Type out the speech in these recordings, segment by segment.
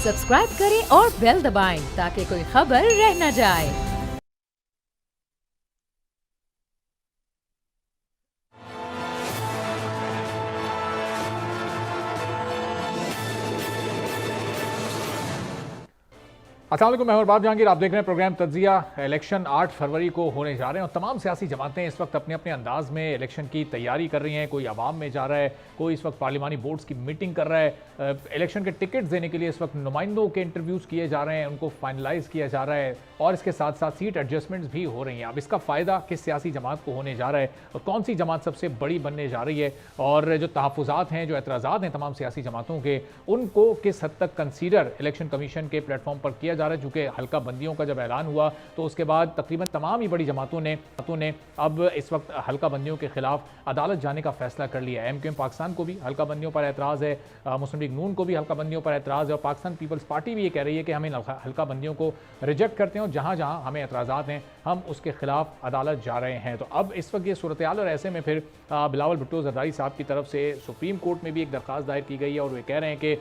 Subscribe करें और bell दबाएं ताकि कोई खबर रह न जाए। अस्सलाम वालेकुम, मैं बाब जहांगीर। आप देख रहे हैं प्रोग्राम तज्जिया। इलेक्शन 8 फरवरी को होने जा रहे हैं और तमाम सियासी जमातें इस वक्त अपने अपने अंदाज में इलेक्शन की तैयारी कर रही हैं। कोई आवाम में जा रहा है, कोई इस वक्त पार्लिमानी बोर्ड्स की मीटिंग कर रहा है। इलेक्शन के टिकट्स देने के लिए इस वक्त नुमाइंदों के इंटरव्यूज़ किए जा रहे हैं, उनको फाइनलाइज किया जा रहा है और इसके साथ साथ सीट एडजस्टमेंट्स भी हो रही हैं। अब इसका फ़ायदा किस सियासी जमात को होने जा रहा है और कौन सी जमात सबसे बड़ी बनने जा रही है, और जो तहफ़्फ़ुज़ात हैं, जो एतराज़ात हैं तमाम सियासी जमातों के, उनको किस हद तक कंसीडर इलेक्शन कमीशन के प्लेटफॉर्म पर किया जा रहा है। चूँकि हल्का बंदियों का जब ऐलान हुआ तो उसके बाद तकरीबन तमाम ही बड़ी जमातों ने अब इस वक्त हल्का बंदियों के खिलाफ अदालत जाने का फैसला कर लिया है। MQM पाकिस्तान को भी हल्का बंदियों पर एतराज़ है, मुस्लिम लीग नून को भी हल्का बंदियों पर एतराज़ है और पाकिस्तान पीपल्स पार्टी भी ये कह रही है कि हम इन हल्का बंदियों को रिजेक्ट करते हैं और जहाँ जहाँ हमें एतराज़ात हैं हम उसके खिलाफ अदालत जा रहे हैं। तो अब इस वक्त ये सूरत हाल, और ऐसे में फिर बिलावल भुट्टो जरदारी साहब की तरफ से सुप्रीम कोर्ट में भी एक दरख्वास्त दायर की गई है और वे कह रहे हैं कि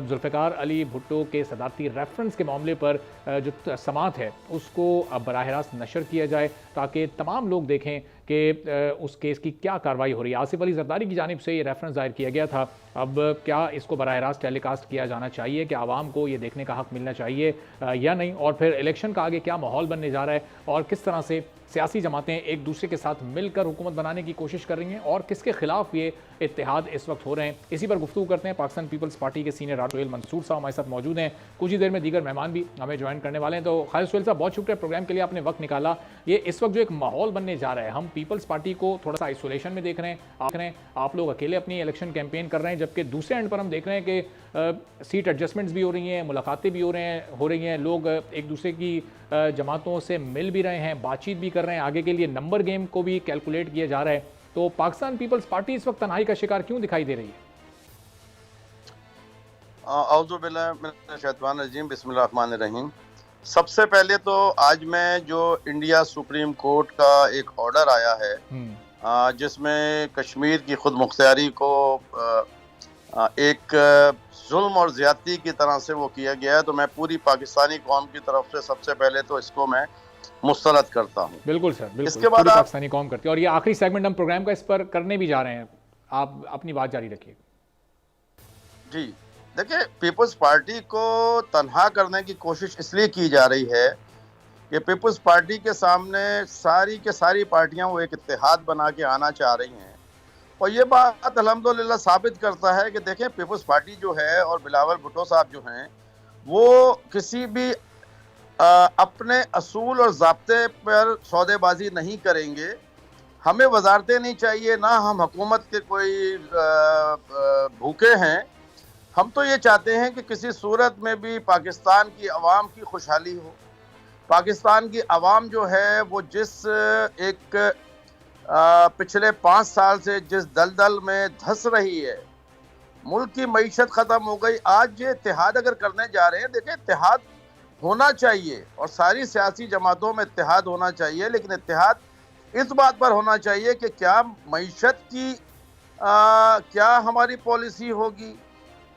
जुल्फ़िकार अली भुट्टो के सदारती रेफरेंस के मामले पर जो समात है उसको बराह रास्त नशर किया जाए ताकि तमाम लोग देखें कि उस केस की क्या कार्रवाई हो रही है। आसिफ अली जरदारी की जानिब से ये रेफरेंस दायर किया गया था। अब क्या इसको बराह रास्त टेलीकास्ट किया जाना चाहिए, कि आवाम को ये देखने का हक़ मिलना चाहिए या नहीं, और फिर इलेक्शन का आगे क्या माहौल बनने जा रहा है और किस तरह से सियासी जमातें एक दूसरे के साथ मिलकर हुकूमत बनाने की कोशिश कर रही हैं और किसके खिलाफ ये इत्तेहाद इस वक्त हो रहे हैं, इसी पर गुफ्तगू करते हैं। पाकिस्तान पीपल्स पार्टी के सीनियर सोहेल मंसूर साहब हमारे साथ मौजूद हैं। कुछ ही देर में दीगर मेहमान भी हमें ज्वाइन करने वाले हैं। तो खालिद सोहेल साहब, बहुत शुक्रिया प्रोग्राम के लिए, आपने वक्त निकाला। ये इस वक्त जो एक माहौल बनने जा रहा है, हम पीपल्स पार्टी को थोड़ा सा आइसोलेशन में देख रहे हैं, आप लोग अकेले अपनी इलेक्शन कैंपेन कर रहे हैं, जबकि दूसरे एंड पर हम देख रहे हैं कि सीट एडजस्टमेंट्स भी हो रही हैं, मुलाकातें भी हो रही हैं, लोग एक दूसरे की जमातों से मिल भी रहे हैं, बातचीत भी कर रहे हैं, आगे के लिए नंबर गेम को भी कैलकुलेट किया जा रहा है। तो पाकिस्तान पीपल्स पार्टी इस वक्त तन्हाई का शिकार क्यों दिखाई दे रही है? औज़ुबिल्लाहिमिनश्शैतानिर्रजीम, बिस्मिल्लाहिर्रहमानिर्रहीम। सबसे पहले तो आज मैं जो इंडिया सुप्रीम कोर्ट का एक ऑर्डर आया है जिसमें कश्मीर की खुद मुख्तियारी को एक जुल्म और ज़्यादती की तरह से वो किया गया है, तो मैं पूरी पाकिस्तानी कौम की तरफ से सबसे पहले तो इसको मैं मुस्तरद करता हूँ। बिल्कुल सर, बिल्कुल। इसके बाद पाकिस्तानी कौम करती है और ये आखिरी सेगमेंट हम प्रोग्राम का इस पर करने भी जा रहे हैं। आप अपनी बात जारी रखिए। जी देखिए, पीपल्स पार्टी को तन्हा करने की कोशिश इसलिए की जा रही है कि पीपल्स पार्टी के सामने सारी के सारी पार्टियां वो एक इत्तेहाद बना के आना चाह रही हैं और ये बात अल्हम्दुलिल्लाह साबित करता है कि देखें, पीपल्स पार्टी जो है और बिलावल भुट्टो साहब जो हैं वो किसी भी अपने असूल और ज़ाब्ते पर सौदेबाजी नहीं करेंगे। हमें वजारतें नहीं चाहिए, ना हम हुकूमत के कोई भूखे हैं। हम तो ये चाहते हैं कि किसी सूरत में भी पाकिस्तान की आवाम की खुशहाली हो। पाकिस्तान की आवाम जो है वो जिस एक पिछले 5 साल से जिस दलदल में धंस रही है, मुल्क की मईशत ख़त्म हो गई। आज ये इत्तेहाद अगर करने जा रहे हैं, देखिए इत्तेहाद होना चाहिए और सारी सियासी जमातों में इत्तेहाद होना चाहिए, लेकिन इत्तेहाद इस बात पर होना चाहिए कि क्या मईशत की क्या हमारी पॉलिसी होगी,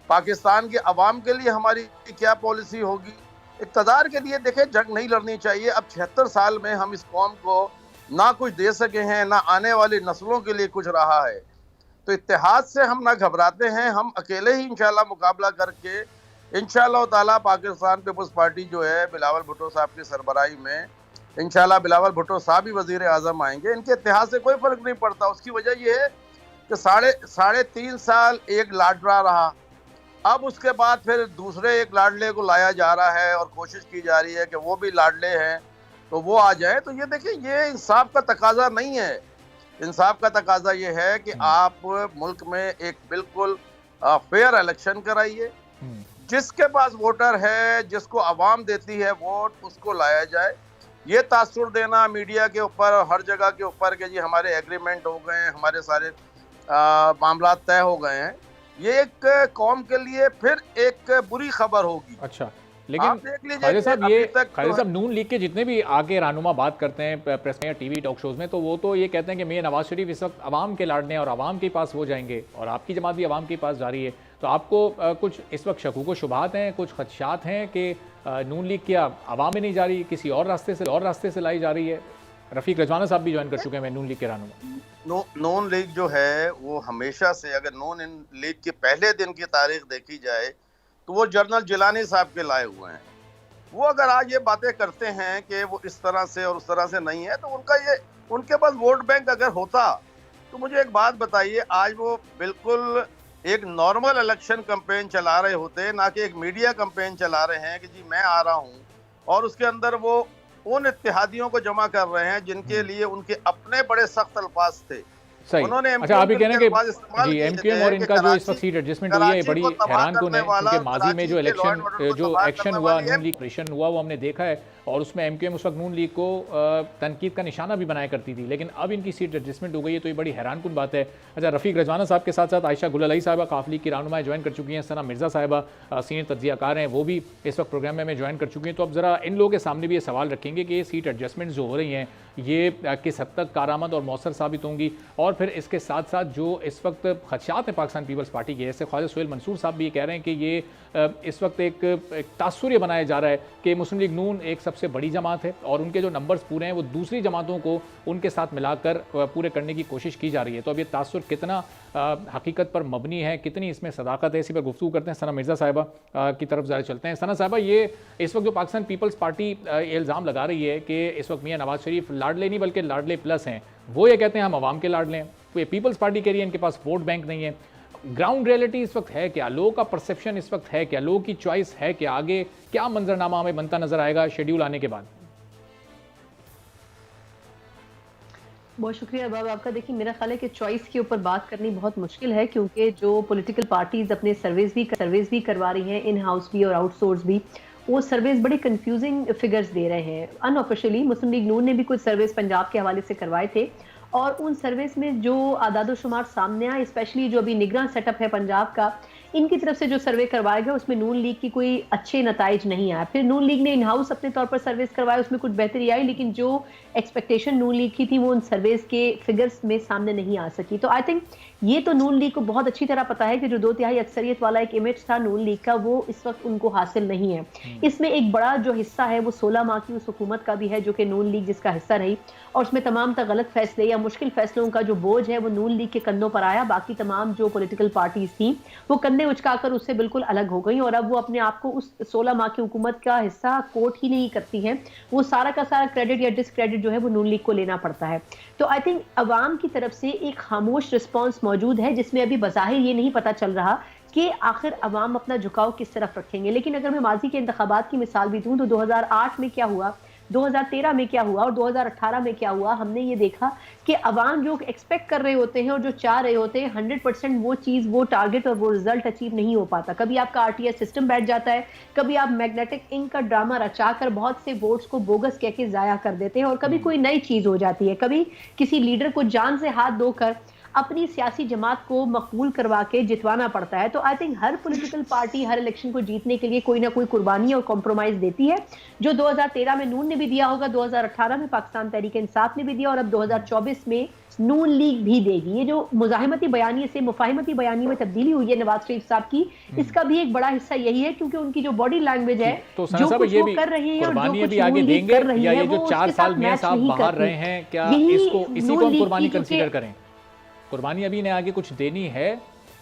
पाकिस्तान के अवाम के लिए हमारी क्या पॉलिसी होगी। इक़्तिदार के लिए देखें जंग नहीं लड़नी चाहिए। अब 76 साल में हम इस कौम को ना कुछ दे सके हैं, ना आने वाली नस्लों के लिए कुछ रहा है, तो इत्तेहाद से हम ना घबराते हैं। हम अकेले ही इंशाल्लाह मुकाबला करके इंशाल्लाह ताला पाकिस्तान पीपल्स पार्टी जो है बिलावल भुट्टो साहब की सरबराही में इंशाल्लाह बिलावल भुट्टो साहब ही वज़ीर आज़म आएंगे। इनके इत्तेहाद से कोई फ़र्क नहीं पड़ता। उसकी वजह यह है कि साढ़े 3 साल एक लाडला रहा, अब उसके बाद फिर दूसरे एक लाडले को लाया जा रहा है और कोशिश की जा रही है कि वो भी लाडले हैं तो वो आ जाए। तो ये देखिए, ये इंसाफ का तकाजा नहीं है। इंसाफ का तकाजा ये है कि आप मुल्क में एक बिल्कुल फेयर इलेक्शन कराइए, जिसके पास वोटर है, जिसको आवाम देती है वोट, उसको लाया जाए। ये तासुर देना मीडिया के ऊपर, हर जगह के ऊपर कि जी हमारे एग्रीमेंट हो गए हैं, हमारे सारे मामला तय हो गए हैं, ये एक कौम के लिए फिर एक बुरी खबर होगी। अच्छा, लेकिन आप देख लीजिए ख्वाजा कि साहब अभी ये तक ख्वाजा जो साहब नून लीग के जितने भी आगे रहनुमा बात करते हैं प्रेस में या टीवी टॉक शोज में, तो वो तो ये कहते हैं कि मियां नवाज शरीफ इस वक्त आवाम के लाडले हैं और आवाम के पास वो जाएंगे और आपकी जमात भी आवाम के पास जा रही है। तो आपको कुछ इस वक्त शकूक शुबहात हैं, कुछ खदशात हैं कि नून लीग क्या आवाम में नहीं जा रही, किसी और रास्ते से लाई जा रही है? रफीक रजवाना साहब भी ज्वाइन कर चुके हैं नून लीग के रहनुमा। नून लीग जो है वो हमेशा से, अगर नून लीग के पहले दिन की तारीख देखी जाए तो वो जनरल जिलानी साहब के लाए हुए हैं। वो अगर आज ये बातें करते हैं कि वो इस तरह से और उस तरह से नहीं है, तो उनके पास वोट बैंक अगर होता तो मुझे एक बात बताइए, आज वो बिल्कुल एक नॉर्मल इलेक्शन कैंपेन चला रहे होते, ना कि एक मीडिया कैंपेन चला रहे हैं कि जी मैं आ रहा हूं, और उसके अंदर वो उन इत्तेहादियों को जमा कर रहे हैं जिनके लिए उनके अपने बड़े सख्त अल्फाज थे। सही। उन्होंने अच्छा, आप ये कह रहे हैं कि जी किए एमक्यूएम थे और कि इनका जो इस वक्त कराची सीट एडजस्टमेंट हुई है ये बड़ी को तबाह हैरानकुन है, करने वाला, क्योंकि माजी में जो कराची के लॉ एंड इलेक्शन ऑर्डर को जो तबाह एक्शन करने हुआ, वाली है। नून लीग ऑपरेशन हुआ, वो हमने देखा है और उसमें एमक्यूएम उस वक्त नून लीग को तनकीद का निशाना भी बनाया करती थी, लेकिन अब इनकी सीट एडजस्टमेंट हो गई है, तो ये बड़ी हैरानकुन बात है। अच्छा, रफीक रजवाना साहब के साथ साथ आयशा गुलअली साहिबा काफ लीग की रहनुमा ज्वाइन कर चुकी हैं, सना मिर्जा साहिबा सीनियर तज्जियाकार हैं, वो भी इस वक्त प्रोग्राम में ज्वाइन कर चुकी हैं। तो अब जरा इन लोगों के सामने भी ये सवाल रखेंगे कि ये सीट एडजस्टमेंट जो हो रही हैं ये किस हद तक कारआमद और मौसर साबित होंगी, और फिर इसके साथ साथ जो इस वक्त खदशात हैं पाकिस्तान पीपल्स पार्टी के, जैसे ख्वाजा सुहेल मंसूर साहब भी ये कह रहे हैं कि ये इस वक्त एक तासुर बनाया जा रहा है कि मुस्लिम लीग नून एक सबसे बड़ी जमात है और उनके जो नंबर्स पूरे हैं वो दूसरी जमातों को उनके साथ मिलाकर पूरे करने की कोशिश की जा रही है। तो अब ये तासुर कितना हकीकत पर मबनी है, कितनी इसमें सदाकत है, इसी पर गुफ्तगू करते हैं। सना मिर्जा साहिबा की तरफ ज़्यादा चलते हैं। सना साहिबा, ये इस वक्त जो पाकिस्तान पीपल्स पार्टी इल्ज़ाम लगा रही है कि इस वक्त मियां नवाज शरीफ लाडले नहीं बल्कि लाडले प्लस हैं, वो ये कहते हैं हम आवाम के लाडले हैं, तो ये पीपल्स पार्टी कह रही है इनके पास वोट बैंक नहीं है। ग्राउंड रियलिटी इस वक्त है क्या? लोगों का परसेप्शन इस वक्त है क्या? लोगों की चॉइस है क्या? आगे क्या मंजरनामा हमें बनता नजर आएगा शेड्यूल आने के बाद? बहुत शुक्रिया अहबाब आपका। देखिए, मेरा ख्याल है कि चॉइस के ऊपर बात करनी बहुत मुश्किल है, क्योंकि जो पॉलिटिकल पार्टीज अपने सर्वेज भी करवा रही हैं, इन हाउस भी और आउटसोर्स भी, वो सर्वेज बड़े कंफ्यूजिंग फिगर्स दे रहे हैं। अनऑफिशियली मुस्लिम लीग नून ने भी कुछ सर्वेज पंजाब के हवाले से करवाए थे, और उन सर्वेस में जो आदाद शुमार सामने आए, स्पेशली जो अभी निगरान सेटअप है पंजाब का, इनकी तरफ से जो सर्वे करवाया गया उसमें नून लीग की कोई अच्छे नताइज नहीं आया। फिर नून लीग ने इन हाउस अपने तौर पर सर्वेस करवाए, उसमें कुछ बेहतरी आई, लेकिन जो एक्सपेक्टेशन नून लीग की थी वो उन सर्वेस के फिगर्स में सामने नहीं आ सकी। तो आई थिंक ये तो नून लीग को बहुत अच्छी तरह पता है कि जो 2/3 अक्सरियत वाला एक इमेज था नून लीग का, वो इस वक्त उनको हासिल नहीं है। इसमें एक बड़ा जो हिस्सा है वो 16 माह की उस हुकूमत का भी है जो कि नून लीग जिसका हिस्सा रही, और उसमें तमाम तक गलत फैसले या मुश्किल फैसलों का जो बोझ है वो नून लीग के कंधों पर आया। बाकी तमाम जो पॉलिटिकल पार्टीज थी वो कंधे उचकाकर उससे बिल्कुल अलग हो गई, और अब वो अपने आप को उस 16 माह की हुकूमत का हिस्सा कोट ही नहीं करती हैं। वो सारा का सारा क्रेडिट या डिसक्रेडिट जो है वो नून लीग को लेना पड़ता है। तो आई थिंक अवाम की तरफ से एक खामोश रिस्पॉन्स मौजूद है, जिसमें अभी बज़ाहिर ये नहीं पता चल रहा कि आखिर अवाम अपना झुकाव किस तरफ रखेंगे। लेकिन अगर मैं माजी के इंतखाबात की मिसाल भी दूं तो 2008 में क्या हुआ, 2013 में क्या हुआ और 2018 में क्या हुआ, हमने ये देखा कि अवाम जो एक्सपेक्ट कर रहे होते हैं और जो चाह रहे होते हैं 100% वो चीज़, वो टारगेट और वो रिजल्ट अचीव नहीं हो पाता। कभी आपका आरटीएस सिस्टम बैठ जाता है, कभी आप मैग्नेटिक इंक का ड्रामा रचाकर बहुत से वोट्स को बोगस कह के ज़ाया कर देते हैं, और कभी कोई नई चीज़ हो जाती है, कभी किसी लीडर को जान से हाथ धोकर अपनी सियासी जमात को मकबूल करवा के जितवाना पड़ता है। तो I think her political party her election को जीतने के लिए कोई ना कोई कुर्बानी और कॉम्प्रोमाइज देती है, जो 2013 में नून ने भी दिया होगा, 2018 में पाकिस्तान तहरीक इंसाफ ने भी दिया, और अब 2024 में नून लीग भी देगी। ये जो मुजाहिमती बयानी से मुफाहिमती बयानी में तब्दीली हुई है नवाज शरीफ साहब की, इसका भी एक बड़ा हिस्सा यही है, क्योंकि उनकी जो बॉडी लैंग्वेज है, तो जो कुछ वो कर रही है और जो कुछ नून लीग कर रही है, वो 4 साल मियां साहब बाहर रहे हैं, क्या इसको इसी को हम कुर्बानी कंसीडर करें? कुर्बानी अभी इन्हें आगे कुछ देनी है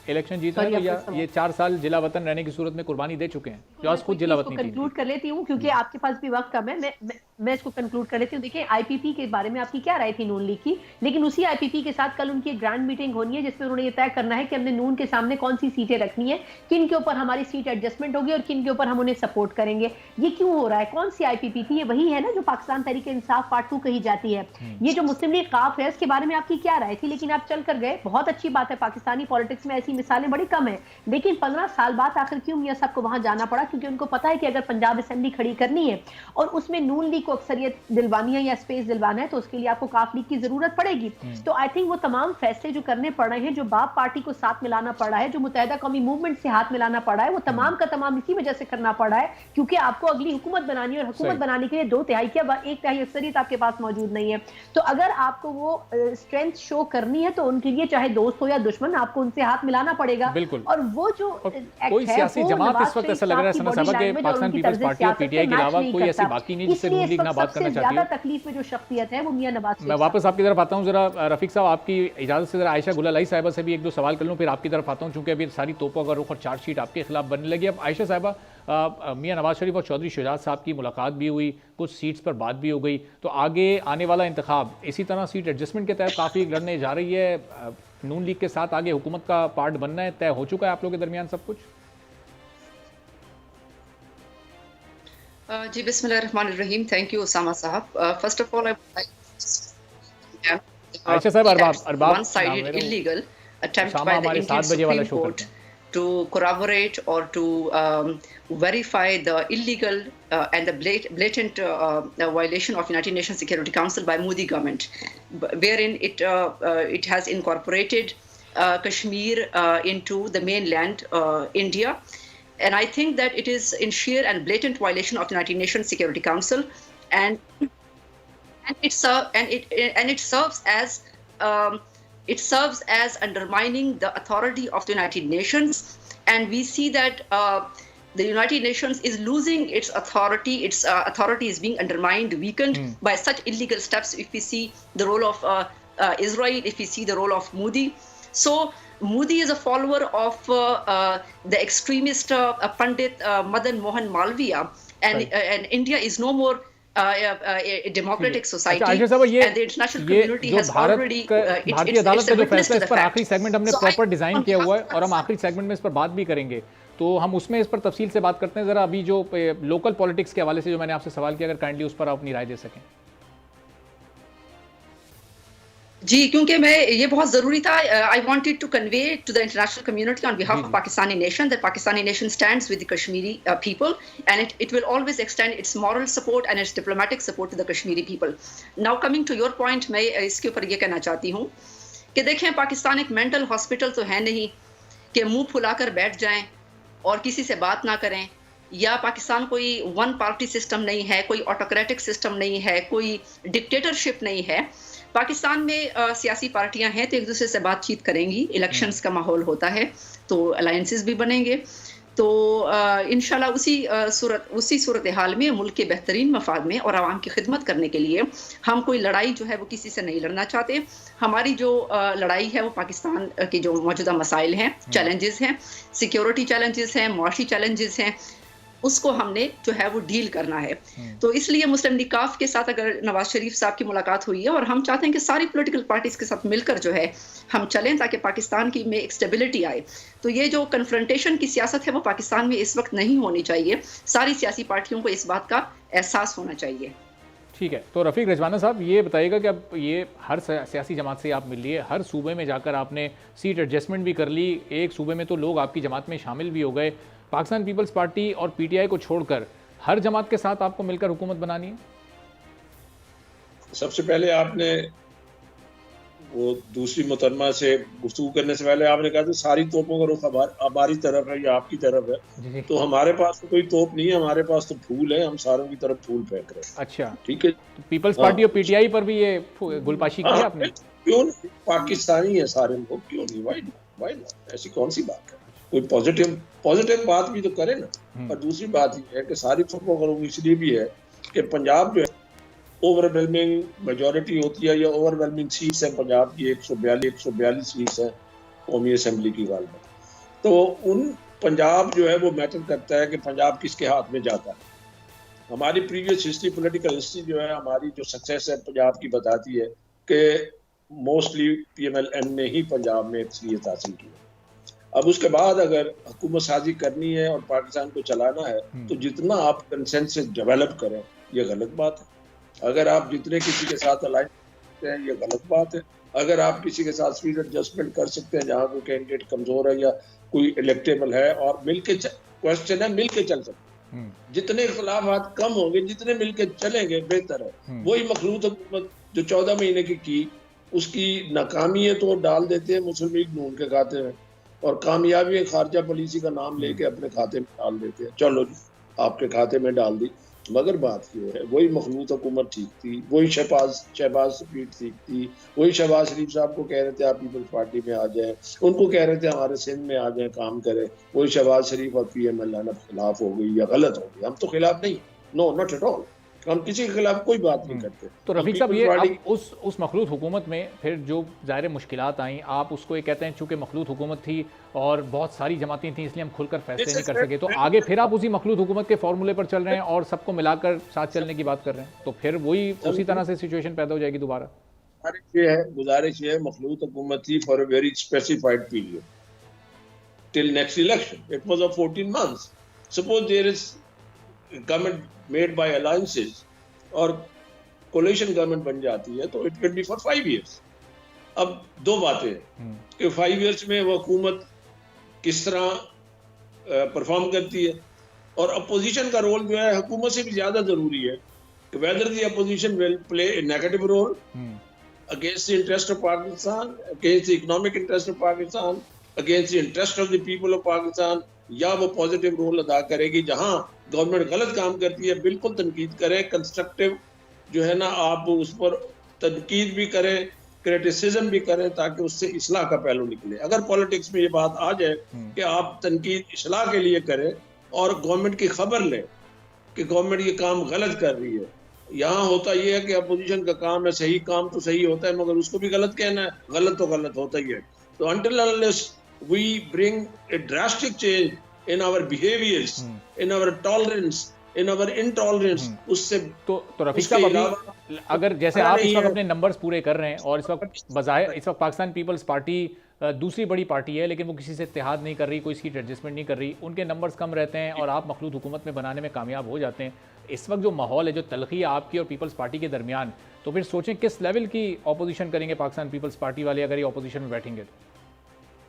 इलेक्शन जीतना है, या ये 4 साल जिला वतन रहने की सूरत में कुर्बानी दे चुके हैं? जो आज खुद जिला वतनी थी। कंक्लूड कर लेती हूँ क्योंकि आपके पास भी वक्त कम है, मैं इसको कंक्लूड कर लेती हूँ। देखिए, आईपीपी के बारे में आपकी क्या राय थी नून लीग की, लेकिन उसी आईपीपी के साथ कल उनकी एक ग्रैंड मीटिंग होनी है जिसमें उन्होंने ये तय करना है कि हमने नून के सामने कौन सी सीटें रखनी है, किन के ऊपर हमारी सीट एडजस्टमेंट होगी और किन के ऊपर हम उन्हें सपोर्ट करेंगे। ये क्यों हो रहा है? कौन सी आईपीपी थी? ये वही है ना जो पाकिस्तान तहरीक इंसाफ पार्ट 2 कही जाती है। ये जो मुस्लिम लीग काफ है, इसके बारे में आपकी क्या राय थी? लेकिन आप चल कर गए, बहुत अच्छी बात है, पाकिस्तानी पॉलिटिक्स में ऐसी मिसालें बड़ी कम है। लेकिन 15 साल बाद आखिर क्यों मियां साहब को वहां जाना पड़ा? क्योंकि उनको पता है कि अगर पंजाब असेंबली खड़ी करनी है और उसमें नून लीग को अक्सरियत दिलवानी है या स्पेस दिलवाना है तो उसके लिए आपको काफ लीग की जरूरत पड़ेगी। तो आई थिंक वो तमाम फैसले जो करने पड़ रहे हैं, जो बाप पार्टी को साथ मिलाना पड़ रहा है, जो मुत्तहिदा कौमी मूवमेंट से हाथ मिलाना पड़ा है, वो तमाम का तमाम इसी वजह से करना पड़ा है क्योंकि आपको अगली हुकूमत बनानी है और हुकूमत बनाने के लिए 2/3 क्या 1/3 अक्सरियत आपके पास मौजूद नहीं है। तो अगर आपको वो स्ट्रेंथ शो करनी है तो उनके लिए चाहे दोस्त हो या दुश्मन आपको उनसे हाथ मिलाना पड़ेगा। और वो जो कोई सियासी जमात इस वक्त ऐसा लग रहा है सना साहब कि पाकिस्तान पीपल्स पार्टी और पीटीआई के अलावा कोई ऐसी बाकी नहीं जिससे नून लीग ना बात करना चाहती है। तकलीफ में जो शख्सियत है वो मियां नवाज शरीफ। मैं वापस आपकी तरफ आता हूं, जरा रफीक साहब आपकी इजाजत से जरा आयशा गुलालाई साहिबा से भी एक दो सवाल कर लूं, फिर आपकी तरफ आता हूं चूंकि अभी सारी तोपों का रुख और चार्जशीट आपके खिलाफ बनने लगी। अब आयशा साहिबा, मियां नवाज शरीफ और चौधरी शुजात साहब की मुलाकात भी हुई, कुछ सीट्स पर बात भी हो गई, तो आगे आने वाला इंतखाब इसी तरह सीट एडजस्टमेंट के तहत काफ़ी लड़ने जा रही है। नून लीग के साथ आगे हुकूमत का पार्ट बनना है, तय हो चुका है आप लोगों के दरमियान सब कुछ? जी बिस्मिल्लाहिर्रहमानिर्रहीम। थैंक यू उसामा साहब। फर्स्ट ऑफ ऑल आयशा साहब, Arbab one sided illegal attempt by the Indian Supreme Court to corroborate or to verify the illegal and the blatant violation of United Nations Security Council by Modi government, wherein it has incorporated Kashmir into the mainland India. And I think that it is in sheer and blatant violation of the United Nations Security Council, and it serves as undermining the authority of the United Nations. And we see that the United Nations is losing its authority. Its authority is being undermined, weakened by such illegal steps. If we see the role of Israel, if we see the role of Modi. So Modi is a follower of the extremist Pandit Madan Mohan Malviya, and India is no more a democratic society, and the international community has already भारतीय अदालत का जो फैसला इस पर आखिरी segment हमने proper design किया हुआ है और हम आखिरी सेगमेंट में इस पर बात भी करेंगे, तो हम उसमें इस पर तफसील से बात करते हैं। जरा अभी जो लोकल पॉलिटिक्स के हवाले से जो मैंने आपसे सवाल किया, अगर काइंडली उस पर आप अपनी राय दे सकें। जी, क्योंकि मैं ये बहुत ज़रूरी था। I wanted to convey to the international community on behalf of Pakistani nation that Pakistani nation stands with the Kashmiri people, and it will always extend its moral support and its diplomatic support to the Kashmiri people. Now coming to your point, मैं इसके ऊपर ये कहना चाहती हूँ कि देखें, पाकिस्तान एक मेंटल हॉस्पिटल तो है नहीं कि मुंह फुलाकर बैठ जाएं और किसी से बात ना करें, या पाकिस्तान कोई वन पार्टी सिस्टम नहीं है, कोई ऑटोक्रेटिक सिस्टम नहीं है, कोई डिक्टेटरशिप नहीं है। पाकिस्तान में सियासी पार्टियां हैं तो एक दूसरे से बातचीत करेंगी, इलेक्शंस का माहौल होता है तो अलायंसेस भी बनेंगे, तो इंशाल्लाह उसी सूरत हाल में मुल्क के बेहतरीन मफाद में और आवाम की खिदमत करने के लिए हम कोई लड़ाई जो है वो किसी से नहीं लड़ना चाहते। हमारी जो लड़ाई है वो पाकिस्तान के जो मौजूदा मसाइल हैं, चैलेंजेस हैं, सिक्योरिटी चैलेंजेस हैं, मुआशी चैलेंजेस हैं, उसको हमने जो है वो डील करना है। तो इसलिए मुस्लिम लीग काफ के साथ अगर नवाज शरीफ साहब की मुलाकात हुई है और हम चाहते हैं कि सारी पॉलिटिकल पार्टीज के साथ मिलकर जो है हम चलें ताकि पाकिस्तान की में एक स्टेबिलिटी आए। तो ये जो कन्फ्रंटेशन की सियासत है वो पाकिस्तान में इस वक्त नहीं होनी चाहिए। सारी सियासी पार्टियों को इस बात का एहसास होना चाहिए। ठीक है, तो रफ़ीक रिजवाना साहब ये बताइएगा कि अब ये हर सियासी जमात से आप मिल लिए, हर सूबे में जाकर आपने सीट एडजस्टमेंट भी कर ली, एक सूबे में तो लोग आपकी जमात में शामिल भी हो गए, पाकिस्तान पीपल्स पार्टी और पीटीआई को छोड़कर हर जमात के साथ आपको मिलकर हुकूमत बनानी है? सबसे पहले आपने वो दूसरी मुतरमा से गुफ्तगू करने से पहले आपने कहा था सारी तोपों का रुख हमारी तरफ है या आपकी तरफ है, तो हमारे पास तो कोई तोप नहीं है, हमारे पास तो फूल है, हम सारों की तरफ फूल फेंक रहे हैं। अच्छा, ठीक है, तो पीपल्स पार्टी और पीटीआई पर भी ये गुलपाशी की आपने? क्यों नहीं, पाकिस्तानी है सारे लोग, क्यों नहीं, वाई नॉट, ऐसी कौन सी बात है, कोई पॉजिटिव बात भी तो करे ना। और दूसरी बात ये है कि सारी तोपों का रुख इसलिए भी है कि पंजाब जो है ओवरवेलमिंग मेजॉरिटी होती है या ओवरवेलमिंग सीट्स है पंजाब की, 142 सीट्स है कौमी असेंबली की गाल में, तो उन पंजाब जो है वो मैटर करता है कि पंजाब किसके हाथ में जाता है। हमारी प्रीवियस हिस्ट्री, पॉलिटिकल हिस्ट्री जो है हमारी, जो सक्सेस है पंजाब की बताती है कि मोस्टली PMLN ने ही पंजाब में अक्सरियत हासिल की है। अब उसके बाद अगर हुकूमत साजी करनी है और पाकिस्तान को चलाना है तो जितना आप कंसेंसस डेवलप करें ये गलत बात है। अगर आप जितने किसी के साथ अलायंस करते हैं ये गलत बात है। अगर आप किसी के साथ सीट एडजस्टमेंट कर सकते हैं जहाँ कोई कैंडिडेट कमजोर है या कोई इलेक्टेबल है, और मिलके क्वेश्चन है मिलके चल सकते हैं, जितने इख्तलाफात कम होंगे, जितने मिलके चलेंगे बेहतर है। वही मखलूत हुकूमत जो 14 महीने की उसकी नाकामी है तो डाल देते हैं मुस्लिम लीग नून के खाते में, और कामयाबी है खारजा पॉलिसी का नाम लेके अपने खाते में डाल देते हैं। चलो जी आपके खाते में डाल दी, मगर बात ये है वही मखलूत हुकूमत ठीक थी, वही शहबाज शरीफ ठीक थी, वही शहबाज शरीफ साहब को कह रहे थे आप पीपल्स पार्टी में आ जाएं, उनको कह रहे थे हमारे सिंध में आ जाएं काम करें, वही शहबाज शरीफ और PML खिलाफ हो गई या गलत हो गई। हम तो खिलाफ नहीं, नो नॉट एट ऑल, हम किसी के खिलाफ कोई बात नहीं करते। तो रफीक साहब ये अब उस मखलूत हुकूमत में फिर जो ज़ाहिर मुश्किलात आई, आप उसको ये कहते हैं चूंकि मखलूत हुकूमत थी और बहुत सारी जमातें थी इसलिए हम खुलकर फैसले नहीं कर सके, तो आगे फिर आप उसी मखलूत हुकूमत के फॉर्मूले पर चल रहे हैं और सबको मिलाकर साथ चलने की बात कर रहे हैं, तो फिर वही उसी तरह से सिचुएशन पैदा हो जाएगी दोबारा। गुजारिश ये है मखलूत हुकूमत थी for a very specified period till next election, it was of 14 months. Suppose there is government made by alliances और कोलिशन गवर्नमेंट बन जाती है तो it can be for 5 years। अब दो बातें कि 5 years में वो हुकूमत किस तरह परफॉर्म करती है, और अपोजिशन का रोल जो है हुकूमत से भी ज्यादा जरूरी है कि whether the opposition will play a negative role against the interest of Pakistan, against the economic interest of Pakistan, against the interest of the people of Pakistan, या वो पॉजिटिव रोल अदा करेगी। जहां गवर्नमेंट गलत काम करती है बिल्कुल तनकीद करें, कंस्ट्रक्टिव जो है ना आप उस पर तनकीद भी करें, क्रिटिसिज्म भी करें, ताकि उससे इस्लाह का पहलू निकले। अगर पॉलिटिक्स में ये बात आ जाए कि आप तनकीद इस्लाह के लिए करें और गवर्नमेंट की खबर लें कि गवर्नमेंट ये काम गलत कर रही है, यहाँ होता ये है कि अपोजिशन का काम है, सही काम तो सही होता है मगर उसको भी गलत कहना है, गलत तो गलत होता ही है। तो until unless we bring a drastic change in our behaviors, in our tolerance, in our intolerance, उससे तो रफीक साहब अभी अगर जैसे आप इस वक्त अपने नंबर्स पूरे कर रहे हैं और इस वक्त बजाय इस वक्त पाकिस्तान पीपल्स पार्टी दूसरी बड़ी पार्टी है लेकिन वो किसी से इत्तेहाद नहीं कर रही, कोई सीट एडजस्टमेंट नहीं कर रही, उनके नंबर्स कम रहते हैं और आप मखलूत हुकूमत में बनाने में कामयाब हो जाते हैं। इस वक्त जो माहौल है, जो तलखी है आपकी और पीपल्स पार्टी के दरमियान, तो फिर सोचें किस लेवल की अपोजिशन करेंगे पाकिस्तान पीपल्स पार्टी वाले अगर ये अपोजिशन में बैठेंगे तो।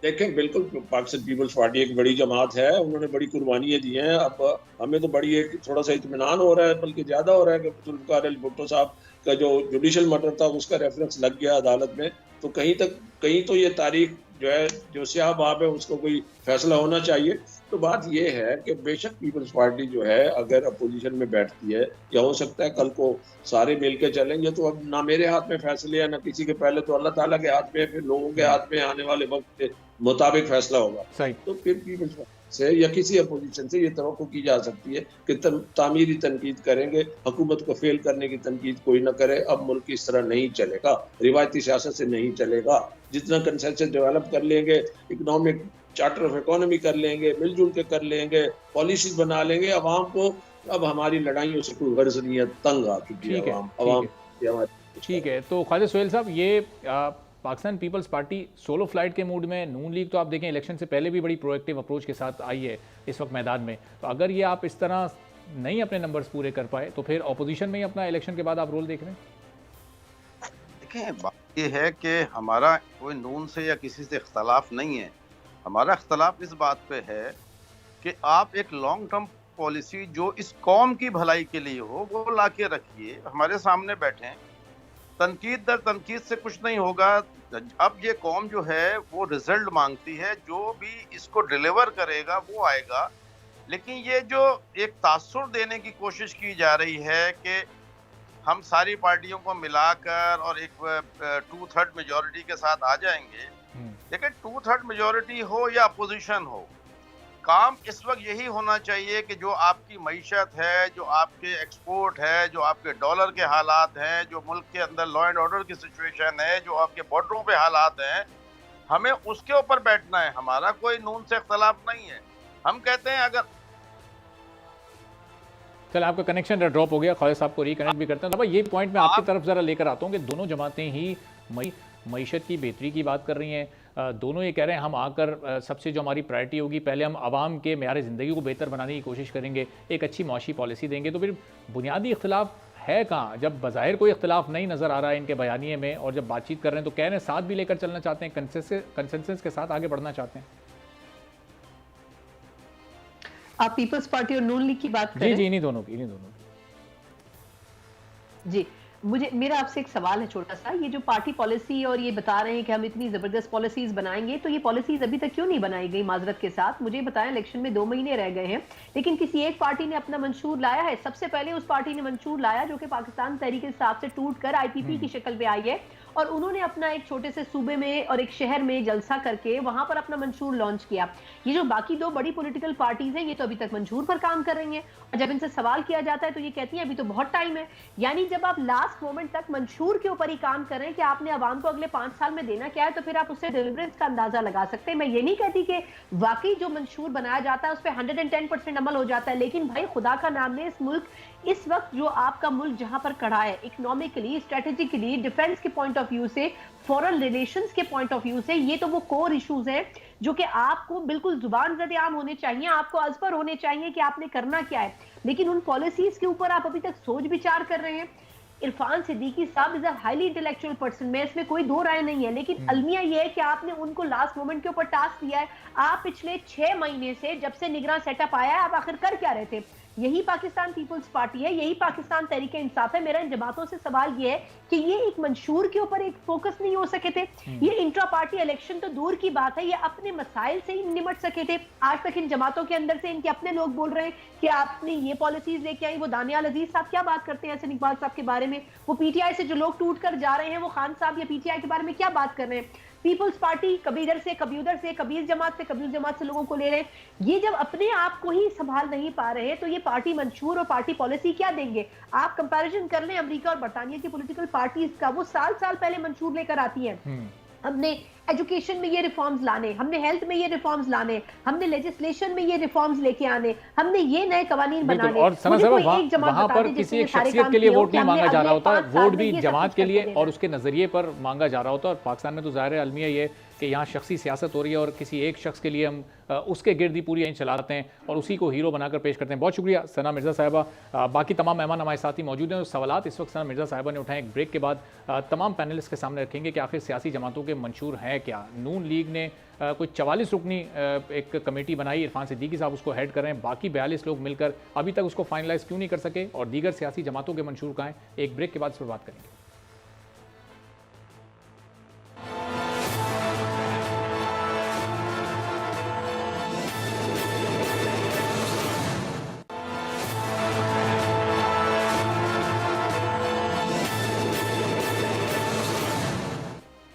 देखें बिल्कुल पाकिस्तान पीपल्स पार्टी एक बड़ी जमात है, उन्होंने बड़ी कुर्बानियां दी हैं। अब हमें तो बड़ी एक थोड़ा सा इत्मीनान हो रहा है, बल्कि ज्यादा हो रहा है कि जुल्फ़िकार अली भुट्टो साहब का जो जुडिशल मर्डर था उसका रेफरेंस लग गया अदालत में, तो कहीं तो ये तारीख जो है जो स्याह बाब है उसको कोई फैसला होना चाहिए। तो बात ये है कि बेशक पीपल्स पार्टी जो है अगर अपोजिशन में बैठती है, या हो सकता है कल को सारे मिल के चलेंगे, तो अब ना मेरे हाथ में फैसले है ना किसी के, पहले तो अल्लाह ताला के हाथ में, फिर लोगों के हाथ में आने वाले वक्त के मुताबिक फैसला होगा। तो फिर पीपल्स पार्टी से या किसी अपोजिशन से ये तवक्को की जा सकती है कि तामीरी तनकीद करेंगे, हुकूमत को फेल करने की तनकीद कोई ना करे। अब मुल्क इस तरह नहीं चलेगा, रिवायती सियासत से नहीं चलेगा। जितना कंसेंसस डेवलप कर लेंगे, इकोनॉमिक चार्टर ऑफ इकोनॉमी कर लेंगे, मिलजुल के कर लेंगे, पॉलिसीज बना लेंगे, अवाम को अब हमारी लड़ाइयों से कोई गर्ज नहीं है, तंग आ चुकी है अवाम। ठीक है, तो ख्वाजा सोहेल साहब, ये Pakistan Peoples Party solo flight के मूड में, नून लीग तो आप देखें इलेक्शन से पहले भी बड़ी प्रोएक्टिव अप्रोच के साथ आई है इस वक्त मैदान में, तो अगर ये आप इस तरह नहीं अपने नंबर्स पूरे कर पाए तो फिर ऑपोजिशन में ही अपना इलेक्शन के बाद आप रोल देख रहे हैं? देखें बात ये है कि हमारा कोई नून से या किसी से इख्तलाफ नहीं है, हमारा इख्तलाफ इस बात पे है कि आप एक लॉन्ग टर्म पॉलिसी जो इस कौम की भलाई के लिए हो वो ला के रखिए, हमारे सामने बैठें। तनकीद दर तनकीद से कुछ नहीं होगा। अब ये कौम जो है वो रिजल्ट मांगती है, जो भी इसको डिलीवर करेगा वो आएगा। लेकिन ये जो एक तासुर देने की कोशिश की जा रही है कि हम सारी पार्टियों को मिलाकर और एक 2/3 मेजॉरिटी के साथ आ जाएंगे, लेकिन 2/3 मेजॉरिटी हो या अपोजिशन हो, काम इस वक्त यही होना चाहिए कि जो आपकी मईशत है, जो आपके एक्सपोर्ट है, जो आपके डॉलर के हालात हैं, जो मुल्क के अंदर लॉ एंड ऑर्डर की सिचुएशन है, जो आपके बॉर्डरों पे हालात हैं, हमें उसके ऊपर बैठना है। हमारा कोई नून से इख्तलाफ नहीं है। हम कहते हैं अगर चल आपका कनेक्शन ड्रॉप हो गया, ख्वाजा साहब को रिकनेक्ट भी करते हैं। तो ये पॉइंट मैं आपकी तरफ ज़रा लेकर आता हूँ कि दोनों जमातें ही मईशत की बेहतरी की बात कर रही हैं। दोनों ये कह रहे हैं हम आकर सबसे जो हमारी प्रायोरिटी होगी, पहले हम आवाम के मेयार ज़िंदगी को बेहतर बनाने की कोशिश करेंगे, एक अच्छी माशी पॉलिसी देंगे। तो फिर बुनियादी इख्तलाफ है कहाँ? जब बज़ाहिर कोई इख्तिलाफ नहीं नज़र आ रहा है इनके बयानिए में, और जब बातचीत कर रहे हैं तो कह रहे हैं साथ भी लेकर चलना चाहते हैं, कंसेंसस के साथ आगे बढ़ना चाहते हैं। आप पीपल्स पार्टी और नून लीग की बात कर जी रहे जी, हैं? इन्हीं दोनों की। जी, मेरा आपसे एक सवाल है छोटा सा। ये जो पार्टी पॉलिसी और ये बता रहे हैं कि हम इतनी जबरदस्त पॉलिसीज बनाएंगे, तो ये पॉलिसीज अभी तक क्यों नहीं बनाई गई? माजरत के साथ मुझे बताएं, इलेक्शन में 2 महीने रह गए हैं, लेकिन किसी एक पार्टी ने अपना मंशूर लाया है। सबसे पहले उस पार्टी ने मंशूर लाया जो कि पाकिस्तान तहरीक इंसाफ से टूट कर आईपीपी की शक्ल में आई है, और उन्होंने अपना एक छोटे से सूबे में और एक शहर में जलसा करके वहां पर अपना मंशूर लॉन्च किया। ये जो बाकी 2 बड़ी पॉलिटिकल पार्टीज हैं, ये तो अभी तक मंशूर पर काम कर रही हैं, और जब इनसे सवाल किया जाता है तो ये कहती हैं अभी तो बहुत टाइम है। यानी जब आप लास्ट मोमेंट तक मंशूर के ऊपर ही काम कर रहे हैं कि आपने आवाम को अगले 5 साल में देना क्या है, तो फिर आप उससे डिलीवरेंस का अंदाजा लगा सकते हैं। मैं ये नहीं कहती कि वाकई जो मंशूर बनाया जाता है उस पर 110% अमल हो जाता है, लेकिन भाई खुदा का नाम ले, इस मुल्क, इस वक्त जो आपका मुल्क जहां पर खड़ा है, इकोनॉमिकली, स्ट्रेटेजिकली, डिफेंस के पॉइंट ऑफ व्यू से, फॉरेन रिलेशंस के पॉइंट ऑफ व्यू से, ये तो वो कोर इश्यूज हैं जो कि आपको बिल्कुल जुबान ज़द-ए-आम होने चाहिए, आपको अज़बर होने चाहिए कि आपने करना क्या है। लेकिन उन पॉलिसीज के ऊपर आप अभी तक सोच विचार कर रहे हैं। इरफान सिद्दीकी साहब is a highly intellectual person, में इसमें कोई 2 राय नहीं है, लेकिन अलमिया ये है कि आपने उनको लास्ट मोमेंट के ऊपर टास्क दिया है। आप पिछले 6 महीने से, जब से निगरान सेटअप आया है, आप आखिर कर क्या रहे थे? यही पाकिस्तान पीपल्स पार्टी है, यही पाकिस्तान तहरीक इंसाफ है। मेरा इन जमातों से सवाल ये है कि ये एक मंशूर के ऊपर एक फोकस नहीं हो सके थे। ये इंट्रा पार्टी इलेक्शन तो दूर की बात है, ये अपने मसाइल से ही निमट सके थे। आज तक इन जमातों के अंदर से इनके अपने लोग बोल रहे हैं कि आपने ये पॉलिसीज लेके आई। वो दानियाल अजीज साहब क्या बात करते हैं हसन इकबाल साहब के बारे में? वो पीटीआई से जो लोग टूट कर जा रहे हैं, वो खान साहब या पीटीआई के बारे में क्या बात कर रहे हैं? पीपल्स पार्टी कभी इधर से, कभी उधर से, कभी इस जमात से, कभी उस जमात से लोगों को ले रहे हैं। ये जब अपने आप को ही संभाल नहीं पा रहे, तो ये पार्टी मंशूर और पार्टी पॉलिसी क्या देंगे? आप कंपैरिजन कर लें अमेरिका और बरतानिया की पॉलिटिकल पार्टीज का, वो साल पहले मंशूर लेकर आती हैं। हमने एजुकेशन में ये रिफॉर्म्स लाने, हमने हेल्थ में ये रिफॉर्म्स लाने, हमने लेजिस्लेशन में ये रिफॉर्म्स लेके आने, हमने ये नए कानून बनाने। और सना साहब, वहां पर किसी एक शख्सियत के लिए वोट नहीं मांगा जा रहा होता, वोट भी जमात के लिए और उसके नजरिए पर मांगा जा रहा होता। और पाकिस्तान में तो जाहिर है अलमिया ये कि यहाँ शख्सी सियासत हो रही है और किसी एक शख्स के लिए हम उसके गिर्द ही पूरी चलाते हैं और उसी को हीरो बनाकर पेश करते हैं। बहुत शुक्रिया सना मिर्ज़ा साहिबा। बाकी तमाम मेहमान हमारे साथ ही मौजूद हैं। सवालात इस वक्त सना मिर्ज़ा साहिबा ने उठाए, एक ब्रेक के बाद तमाम पैनलिस्ट के सामने रखेंगे कि आखिर सियासी जमातों के मंशूर हैं क्या। नून लीग ने कोई 44 रुकनी एक कमेटी बनाई, इरफान सिद्दीकी साहब उसको हेड कर रहे हैं, बाकी 42 लोग मिलकर अभी तक उसको फाइनलाइज क्यों नहीं कर सके, और दीगर सियासी जमातों के मंशूर कहाँ हैं? एक ब्रेक के बाद इस पर बात करेंगे।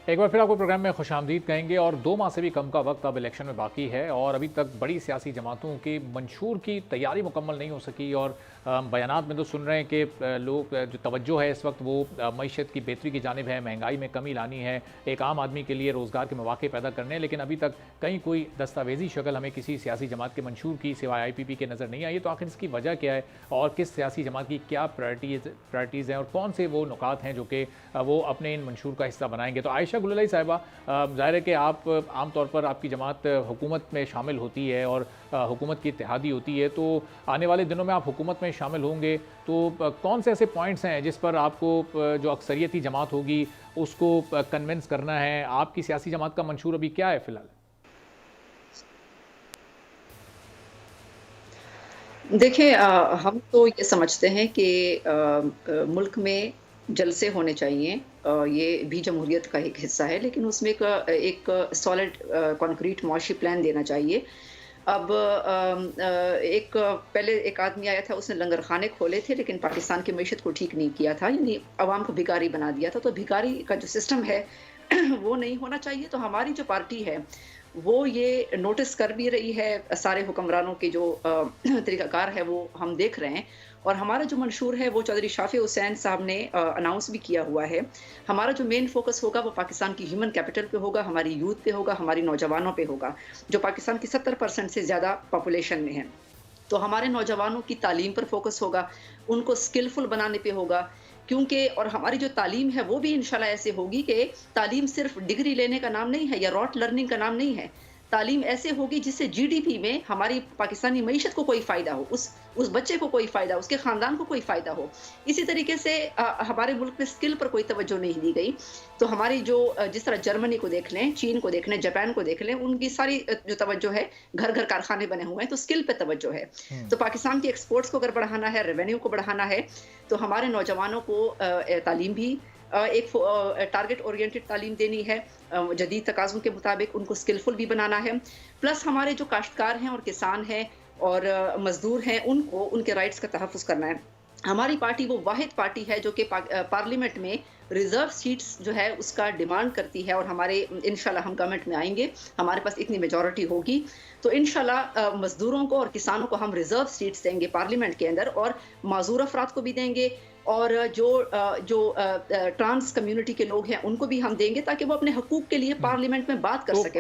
एक बार फिर आपको प्रोग्राम में खुशामदीद कहेंगे। और 2 माह से भी कम का वक्त अब इलेक्शन में बाकी है और अभी तक बड़ी सियासी जमातों के मंशूर की तैयारी मुकम्मल नहीं हो सकी। और बयानात में तो सुन रहे हैं कि लोग जो तवज्जो है इस वक्त वो मईशत की बेहतरी की जानिब है, महंगाई में कमी लानी है, एक आम आदमी के लिए रोज़गार के मौके पैदा करने हैं, लेकिन अभी तक कहीं कोई दस्तावेजी शक्ल हमें किसी सियासी जमात के मंशूर की सिवाय IPP के नज़र नहीं आई। तो आखिर इसकी वजह क्या है और किस सियासी जमात की क्या प्रायरिटीज़ हैं और कौन से वो नुकात हैं जो कि वो अपने इन मंशूर का हिस्सा बनाएंगे। तो आयशा गुललाई साहिबा, ज़ाहिर है कि आप आम तौर पर आपकी जमात हुकूमत में शामिल होती है और हुकूमत की इत्तेहादी होती है, तो आने वाले दिनों में आप हुकूमत में शामिल होंगे तो कौन से ऐसे पॉइंट्स हैं जिस पर आपको जो अक्सरियती जमात होगी उसको कन्विंस करना है? आपकी सियासी जमात का मंशूर अभी क्या है फ़िलहाल? देखिए, हम तो ये समझते हैं कि मुल्क में जलसे होने चाहिए, ये भी जमहूरियत का एक हिस्सा है, लेकिन उसमें एक सॉलिड कॉन्क्रीट मुआशी प्लान देना चाहिए। अब पहले एक आदमी आया था, उसने लंगर खाने खोले थे लेकिन पाकिस्तान की मईशत को ठीक नहीं किया था, यानी अवाम को भिखारी बना दिया था। तो भिखारी का जो सिस्टम है वो नहीं होना चाहिए। तो हमारी जो पार्टी है वो ये नोटिस कर भी रही है, सारे हुक्मरानों के जो तरीक़ाकार है वो हम देख रहे हैं। और हमारा जो मंशूर है वो चौधरी शाफी हुसैन साहब ने अनाउंस भी किया हुआ है। हमारा जो मेन फोकस होगा वो पाकिस्तान की ह्यूमन कैपिटल पे होगा, हमारी यूथ पे होगा, हमारी नौजवानों पे होगा, जो पाकिस्तान की 70% से ज़्यादा पॉपुलेशन में है। तो हमारे नौजवानों की तालीम पर फोकस होगा, उनको स्किलफुल बनाने पे होगा, क्योंकि और हमारी जो तालीम है वो भी इंशाल्लाह ऐसे होगी कि तालीम सिर्फ डिग्री लेने का नाम नहीं है या रॉट लर्निंग का नाम नहीं है। तालीम ऐसे होगी जिससे जीडीपी में हमारी पाकिस्तानी मईशत को कोई फायदा हो, उस बच्चे को कोई फायदा हो, उसके खानदान को कोई फायदा हो। इसी तरीके से हमारे मुल्क में स्किल पर कोई तवज्जो नहीं दी गई। तो हमारी जो जिस तरह जर्मनी को देख लें, चीन को देख लें, जापान को देख लें, उनकी सारी जो तवज्जो है, घर घर कारखाने बने हुए हैं, तो स्किल पे तवज्जो है। तो पाकिस्तान की एक्सपोर्ट्स को अगर बढ़ाना है, रेवेन्यू को बढ़ाना है, तो हमारे नौजवानों को तालीम भी एक टारगेट ओरिएंटेड तालीम देनी है, जदीद तकाज़ों के मुताबिक उनको स्किलफुल भी बनाना है। प्लस हमारे जो काश्तकार हैं और किसान हैं और मजदूर हैं, उनको उनके राइट्स का तहफ़्फ़ुज़ करना है। हमारी पार्टी वो वाहिद पार्टी है जो कि पार्लियामेंट में रिजर्व सीट्स जो है उसका डिमांड करती है, और हमारे इंशाल्लाह हम गवर्नमेंट में आएंगे, हमारे पास इतनी मेजॉरिटी होगी तो इंशाल्लाह मजदूरों को और किसानों को हम रिजर्व सीट्स देंगे पार्लियामेंट के अंदर, और माजूर अफराद को भी देंगे, और जो ट्रांस कम्युनिटी के लोग हैं उनको भी हम देंगे, ताकि वो अपने हकूक के लिए पार्लियामेंट में बात कर सके।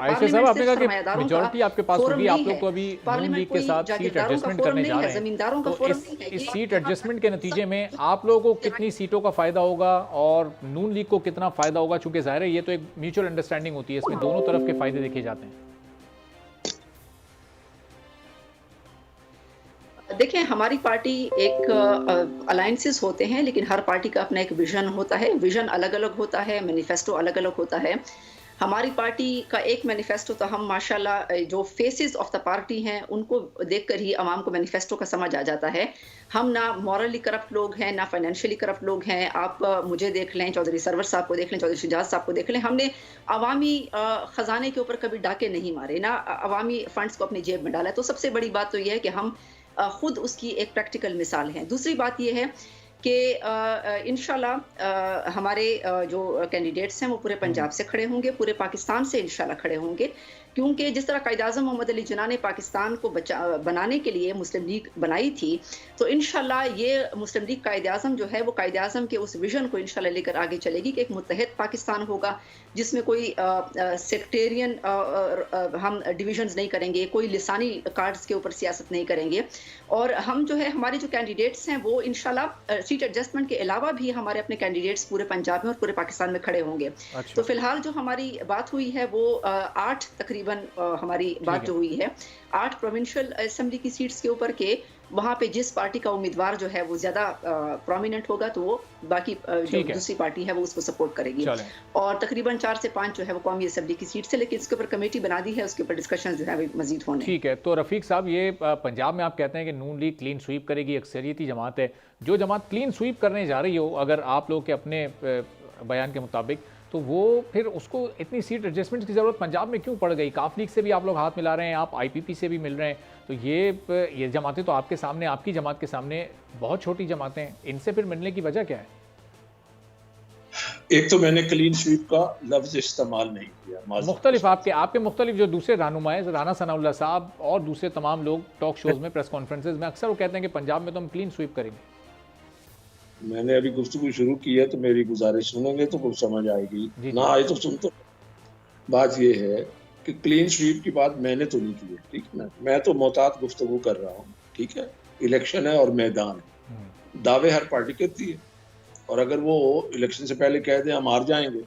मेजॉरिटी आपके पास होगी, आप लोग तो अभी नून लीग के साथ सीट एडजस्टमेंट करने जा रहे हैं, जमींदारों का फोरम नहीं है। इस सीट एडजस्टमेंट के नतीजे में आप लोगों को कितनी सीटों का फायदा होगा और नून लीग को कितना फायदा होगा? चूंकि जाहिर है ये तो एक म्यूचुअल अंडरस्टैंडिंग होती है, इसमें दोनों तरफ के फायदे देखे जाते हैं। देखें, हमारी पार्टी एक अलायंसेस होते हैं, लेकिन हर पार्टी का अपना एक विजन होता है, विजन अलग अलग होता है, मैनिफेस्टो अलग अलग होता है। हमारी पार्टी का एक मैनिफेस्टो तो हम माशाल्लाह जो फेसेस ऑफ द पार्टी हैं उनको देखकर ही आवाम को मैनिफेस्टो का समझ आ जाता है। हम ना मॉरली करप्ट लोग हैं, ना फाइनेंशियली करप्ट लोग हैं। आप मुझे देख लें, चौधरी सरवर साहब को देख लें, चौधरी शुजात साहब को देख लें, हमने अवामी ख़जाने के ऊपर कभी डाके नहीं मारे, ना अवामी फंड्स को अपनी जेब में डाला। तो सबसे बड़ी बात तो यह है कि हम खुद उसकी एक प्रैक्टिकल मिसाल है। दूसरी बात यह है कि इंशाल्लाह हमारे जो कैंडिडेट्स हैं वो पूरे पंजाब से खड़े होंगे, पूरे पाकिस्तान से इंशाल्लाह खड़े होंगे, क्योंकि जिस तरह कायद आज़म मोहम्मद अली जिन्ना ने पाकिस्तान को बनाने के लिए मुस्लिम लीग बनाई थी, तो इंशाल्लाह ये मुस्लिम लीग कायद आज़म जो है वो कायद आज़म के उस विजन को इंशाल्लाह लेकर आगे चलेगी कि एक मुत्तहिद पाकिस्तान होगा, जिसमें कोई सेक्टेरियन हम डिविजन्स नहीं करेंगे, कोई लिसानी कार्ड्स के ऊपर सियासत नहीं करेंगे। और हम जो है हमारे जो कैंडिडेट्स हैं वो इंशाल्लाह सीट एडजस्टमेंट के अलावा भी हमारे अपने कैंडिडेट्स पूरे पंजाब में और पूरे पाकिस्तान में खड़े होंगे। तो फिलहाल जो हमारी बात हुई है वो 8 तकरीबन हमारी बात जो हुई है 8 प्रोविंशियल असेंबली की सीट्स के ऊपर के, वहां पे जिस पार्टी का उम्मीदवार जो है वो ज्यादा प्रोमिनेंट होगा तो वो बाकी जो दूसरी पार्टी है वो उसको सपोर्ट करेगी। और तकरीबन 4 से 5 जो है वो कौमी असेंबली की सीट से, लेकिन इसके ऊपर कमेटी बना दी है, उसके ऊपर डिस्कशन जो है वो मजीद होने। ठीक है, तो रफीक साहब ये पंजाब में आप कहते हैं कि नून लीग क्लीन स्वीप करेगी, अक्सरियती जमात है, जो जमात क्लीन स्वीप करने जा रही हो अगर आप लोग के अपने बयान के मुताबिक, तो वो फिर उसको इतनी सीट एडजस्टमेंट की ज़रूरत पंजाब में क्यों पड़ गई? काफ लीग से भी आप लोग हाथ मिला रहे हैं, आप आईपीपी से भी मिल रहे हैं, तो ये जमातें तो आपके सामने, आपकी जमात के सामने बहुत छोटी जमातें हैं, इनसे फिर मिलने की वजह क्या है? एक तो मैंने क्लीन स्वीप का लफ्ज इस्तेमाल नहीं किया। मुख्तलिफ आपके मुख्तलिफ जो दूसरे रहनुमा है, राना सनाउल्लाह साहब और दूसरे तमाम लोग टॉक शोज में, प्रेस कॉन्फ्रेंसेज में अक्सर वो कहते हैं कि पंजाब में तो हम क्लीन स्वीप करेंगे। मैंने अभी गुफ्तगू शुरू की है तो मेरी गुजारिश सुनेंगे तो कुछ समझ आएगी, ना आए तो सुन। तो बात ये है कि क्लीन स्वीप की बात मैंने तो नहीं की है, ठीक है ना, मैं तो मोहतात गुफ्तगू कर रहा हूँ, ठीक है। इलेक्शन है और मैदान है, दावे हर पार्टी करती है, और अगर वो इलेक्शन से पहले कह दें हम हार जाएंगे,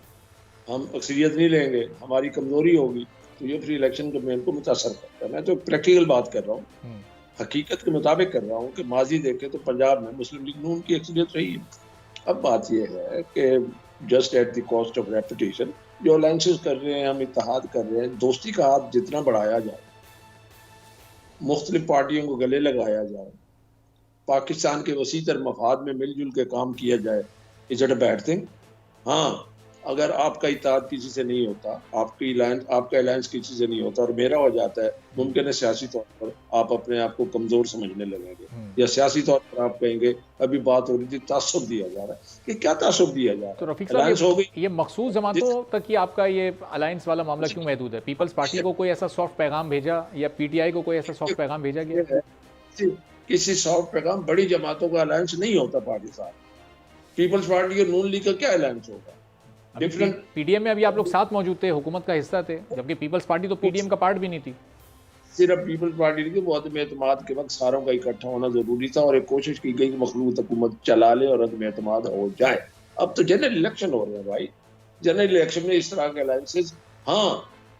हम अक्सरियत नहीं लेंगे, हमारी कमजोरी होगी, तो ये फिर इलेक्शन कैंपेन को मुतासर करता है। मैं तो प्रैक्टिकल बात कर रहा हूँ, हकीकत के मुताबिक कर रहा हूँ कि माजी देखे तो पंजाब में मुस्लिम लीग नून की अक्सरियत रही है। अब बात यह है कि just at the cost of reputation जो अलायंसेस कर रहे हैं, हम इत्तेहाद कर रहे हैं, दोस्ती का हाथ जितना बढ़ाया जाए, मुख्तलिफ पार्टियों को गले लगाया जाए, पाकिस्तान के वसीतर मफाद में मिलजुल के काम किया जाए, is it a bad thing? हाँ, अगर आपका इत्तेहाद किसी से नहीं होता, आपका अलायंस किसी से नहीं होता और मेरा हो जाता है, मुमकिन है सियासी तौर पर आप अपने आप को कमजोर समझने लगेंगे, या सियासी तौर पर आप कहेंगे, अभी बात हो रही थी तासुब दिया जा रहा है, कि क्या तासुब दिया जा रहा है? तो रफीक साहब ये मखसूस जमातों तक ही आपका ये अलायंस वाला मामला क्यों महदूद है? पीपल्स पार्टी को कोई ऐसा सॉफ्ट पैगाम भेजा या पीटीआई को कोई ऐसा सॉफ्ट पैगाम भेजा गया? किसी सॉफ्ट पैगाम, बड़ी जमातों का अलायंस नहीं होता पार्टी साहब। पीपल्स पार्टी और नून लीग का क्या अलायंस होगा? डिफरेंट। पीडीएम में अभी आप लोग साथ मौजूद थे, हुकूमत का हिस्सा थे, जबकि पीपल्स पार्टी तो पीडीएम का पार्ट भी नहीं थी। सिर्फ पीपल्स पार्टी नहीं थी, वो अदम एतमाद के वक्त सारों का इकट्ठा होना जरूरी था और एक कोशिश की गई कि मखलूत हुकूमत चला ले और अदम एतमाद हो जाए। अब तो जनरल इलेक्शन हो रहे हैं भाई, जनरल इलेक्शन में इस तरह के अलायंसेस, हाँ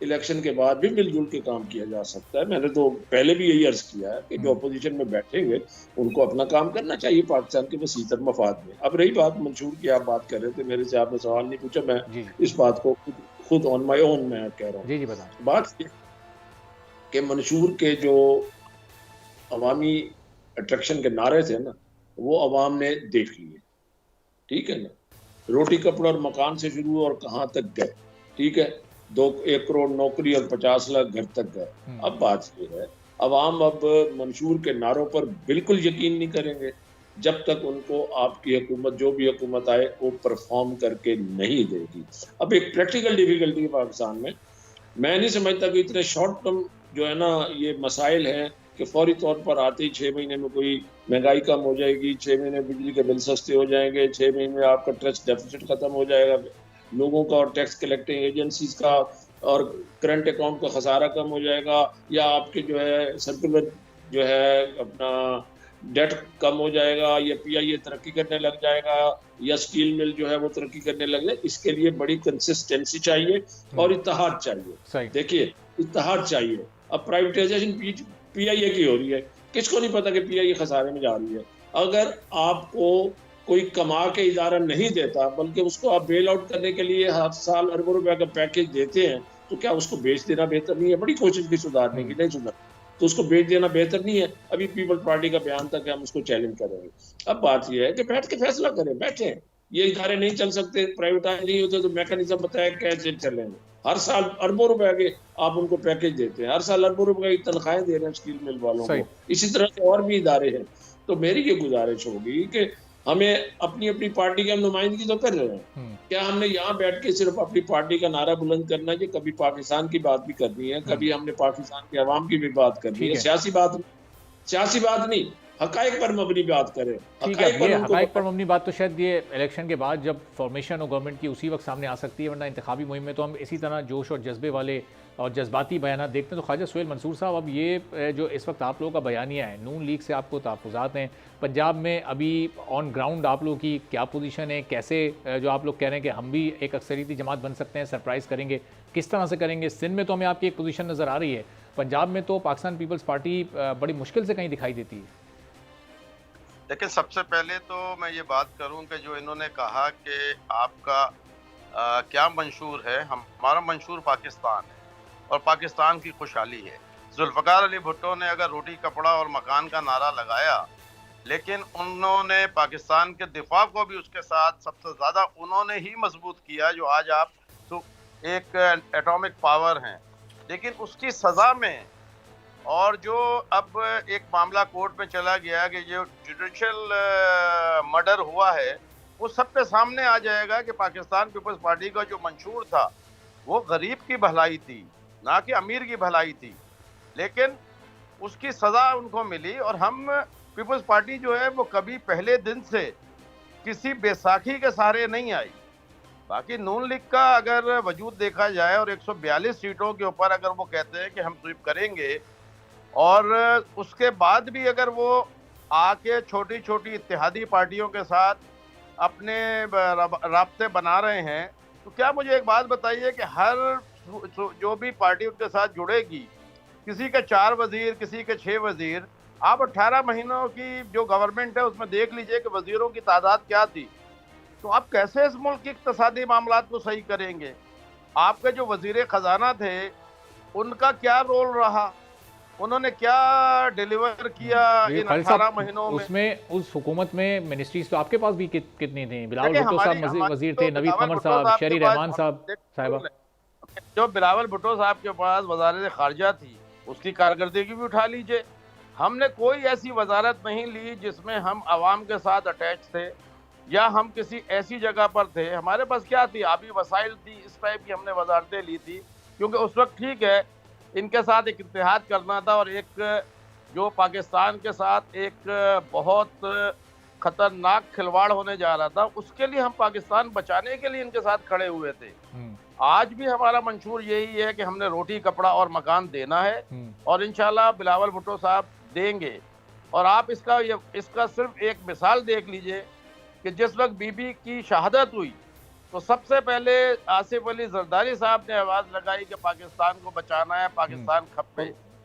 इलेक्शन के बाद भी मिलजुल के काम किया जा सकता है। मैंने तो पहले भी यही अर्ज किया है कि जो अपोजिशन में बैठेंगे उनको अपना काम करना चाहिए पाकिस्तान के वसीतर मफाद में। अब रही बात मंशूर की, आप बात कर रहे थे, मेरे से आपने सवाल नहीं पूछा, मैं इस बात को खुद ऑन माई ओन मैं कह रहा हूँ। जी बताएं। बात कि मंशूर के जो अवामी अट्रैक्शन के नारे थे ना, वो अवाम ने देख लिए, ठीक है ना। रोटी कपड़ा और मकान से शुरू और कहाँ तक गए, ठीक है, 1 करोड़ नौकरी और 50 लाख घर तक गए। अब बात ये है, अवाम अब मंशूर के नारों पर बिल्कुल यकीन नहीं करेंगे जब तक उनको आपकी हुकूमत, जो भी हुकूमत आए, वो परफॉर्म करके नहीं देगी। अब एक प्रैक्टिकल डिफिकल्टी है पाकिस्तान में, मैं नहीं समझता कि इतने शॉर्ट टर्म जो है ना ये मसाइल हैं कि फौरी तौर पर आते ही 6 महीने में कोई महंगाई कम हो जाएगी, 6 महीने बिजली के बिल सस्ते हो जाएंगे, 6 महीने में आपका ट्रस्ट डेफिसिट खत्म हो जाएगा, लोगों का और टैक्स कलेक्टिंग एजेंसीज का और करंट अकाउंट का खसारा कम हो जाएगा, या आपके जो है सर्कुलर जो है अपना डेट कम हो जाएगा, या पीआईए तरक्की करने लग जाएगा, या स्टील मिल जो है वो तरक्की करने लग जाए। इसके लिए बड़ी कंसिस्टेंसी चाहिए और इत्तेहाद चाहिए। देखिए, इत्तेहाद चाहिए। अब प्राइवेटाइजेशन पीआईए की हो रही है, किसको नहीं पता कि पीआईए खसारे में जा रही है। अगर आपको कोई कमा के इदारा नहीं देता, बल्कि उसको आप बेल आउट करने के लिए हर साल अरबों रुपए का पैकेज देते हैं, तो क्या उसको बेच देना बेहतर नहीं है? बड़ी कोशिश की सुधारने की, नहीं सुधर तो उसको बेच देना बेहतर नहीं है। अभी पीपल्स पार्टी का बयान था कि हम उसको चैलेंज करेंगे। अब बात यह है कि बैठ के फैसला करें, बैठे। ये इदारे नहीं चल सकते, प्राइवेटाइज नहीं होते, तो मैकेनिज्म बताया कैसे चलेंगे। हर साल अरबों रुपए के आप उनको पैकेज देते हैं, हर साल अरबों रुपए की तनख्वाहें दे रहे हैं स्टील मिल वालों को। इसी तरह से और भी इदारे हैं। तो मेरी ये गुजारिश होगी कि हमें अपनी अपनी पार्टी की हम नुमाइंदगी तो कर रहे हैं, क्या हमने यहाँ बैठ के सिर्फ अपनी पार्टी का नारा बुलंद करना है कि कभी पाकिस्तान की बात भी करनी है, कभी हमने पाकिस्तान के अवाम की भी बात करनी है। सियासी बात नहीं, हकाइक पर मबनी बात करें। ठीक है, ये हकाइक पर मबनी बात तो शायद ये इलेक्शन के बाद जब फॉर्मेशन और गवर्नमेंट की उसी वक्त सामने आ सकती है, वरना इंतखाबी मुहिम में तो हम इसी तरह जोश और जज्बे वाले और जज्बाती बयान देखते हैं। तो ख्वाजा सुहेल मंसूर साहब, अब ये जो इस वक्त आप लोगों का बयानिया है, नून लीग से आपको तहफ़्फ़ुज़ात हैं, पंजाब में अभी ऑन ग्राउंड आप लोगों की क्या पोजीशन है? कैसे जो आप लोग कह रहे हैं कि हम भी एक अक्सरियती जमात बन सकते हैं, सरप्राइज़ करेंगे, किस तरह से करेंगे? सिंध में तो हमें आपकी एक पोजीशन नज़र आ रही है, पंजाब में तो पाकिस्तान पीपल्स पार्टी बड़ी मुश्किल से कहीं दिखाई देती है। लेकिन सबसे पहले तो मैं ये बात करूं कि जो इन्होंने कहा कि आपका क्या मंशूर है, हमारा मंशूर पाकिस्तान है और पाकिस्तान की खुशहाली है। जुल्फ़िकार अली भुट्टो ने अगर रोटी कपड़ा और मकान का नारा लगाया, लेकिन उन्होंने पाकिस्तान के दिफा को भी उसके साथ सबसे ज़्यादा उन्होंने ही मजबूत किया, जो आज आप तो एक एटॉमिक पावर हैं। लेकिन उसकी सज़ा में और जो अब एक मामला कोर्ट में चला गया कि जो जुडिशल मर्डर हुआ है, वो सबके सामने आ जाएगा कि पाकिस्तान पीपल्स पार्टी का जो मंशूर था वो गरीब की भलाई थी, ना कि अमीर की भलाई थी। लेकिन उसकी सज़ा उनको मिली और हम पीपल्स पार्टी जो है वो कभी पहले दिन से किसी बैसाखी के सहारे नहीं आई। बाकी नून लीग का अगर वजूद देखा जाए और 142 सीटों के ऊपर अगर वो कहते हैं कि हम स्वीप करेंगे और उसके बाद भी अगर वो आके छोटी छोटी इत्तेहादी पार्टियों के साथ अपने राब्ते बना रहे हैं, तो क्या मुझे एक बात बताइए कि हर जो भी पार्टी उनके साथ जुड़ेगी, किसी के 4 वजीर, किसी के 6 वजीर, आप 18 महीनों की जो गवर्नमेंट है उसमें देख लीजिए कि वजीरों की तादाद क्या थी। तो आप कैसे इस मुल्क के इक्तिसादी मामलात को सही करेंगे? आपके जो वजीर खजाना थे उनका क्या रोल रहा, उन्होंने क्या डिलीवर किया इन 18 महीनों में? उसमें उस हुकूमत में मिनिस्ट्रीज तो आपके पास भी कितनी थी? बिलावल भुट्टो साहब वजीर थे, नवीद कमर साहब, शहरी रहमान साहब। जो बिलावल भुट्टो साहब के पास वजारत खारजा थी, उसकी कारकर्दगी भी उठा लीजिए। हमने कोई ऐसी वजारत नहीं ली जिसमें हम आवाम के साथ अटैच थे या हम किसी ऐसी जगह पर थे। हमारे पास क्या थी? आबी वसाइल थी, इस टाइप की हमने वजारतें ली थी, क्योंकि उस वक्त ठीक है इनके साथ एक इत्तेहाद करना था और एक जो पाकिस्तान के साथ एक बहुत खतरनाक खिलवाड़ होने जा रहा था, उसके लिए हम पाकिस्तान बचाने के लिए इनके साथ खड़े हुए थे। आज भी हमारा मंशूर यही है कि हमने रोटी कपड़ा और मकान देना है और इंशाल्लाह बिलावल भुट्टो साहब देंगे। और आप इसका सिर्फ एक मिसाल देख लीजिए कि जिस वक्त बीबी की शहादत हुई तो सबसे पहले आसिफ अली जरदारी साहब ने आवाज लगाई कि पाकिस्तान को बचाना है, पाकिस्तान खप्पे।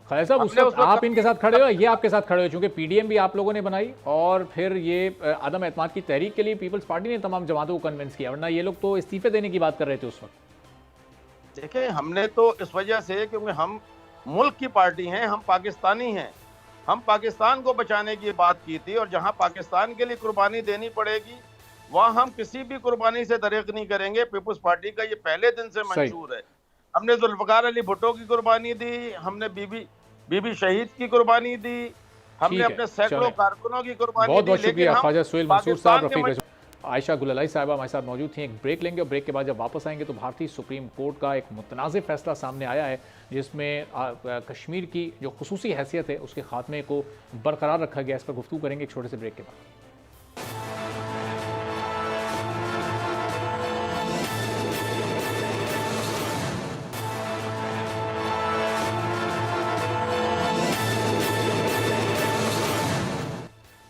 खैर साहब, उस वक्त आप इनके साथ खड़े हो, ये आपके साथ खड़े हो, चूंकि पीडीएम भी आप लोगों ने बनाई और फिर ये आदम एतमाद की तहरीक के लिए पीपल्स पार्टी ने तमाम जमातों को कन्विंस किया, वरना ये लोग तो इस्तीफे देने की बात कर रहे थे उस वक्त। देखिए, हमने तो इस वजह से, क्योंकि हम मुल्क की पार्टी हैं, हम पाकिस्तानी हैं, हम पाकिस्तान को बचाने की बात की थी, और जहां पाकिस्तान के लिए कुर्बानी देनी पड़ेगी वहां हम किसी भी कुर्बानी से दरेक नहीं करेंगे। पीपुल्स पार्टी का ये पहले दिन से मंशूर है। हमने जुल्फकार अली भुट्टो की कुर्बानी दी, हमने बीबी शहीद की कुर्बानी दी, हमने अपने सैकड़ों कारकुनों की कुर्बानी दी। बहुत शुक्रिया ख्वाजा सुहेल मंसूर साहब, रफीक आयशा गुललाई साहिबा हमारे साथ मौजूद थी। एक ब्रेक लेंगे और ब्रेक के बाद जब वापस आएंगे तो भारतीय सुप्रीम कोर्ट का एक मुतनाज़ फैसला सामने आया है, जिसमें कश्मीर की जो खुसूसी हैसियत है उसके खात्मे को बरकरार रखा गया। इस पर गुफ्तगू करेंगे एक छोटे से ब्रेक के बाद।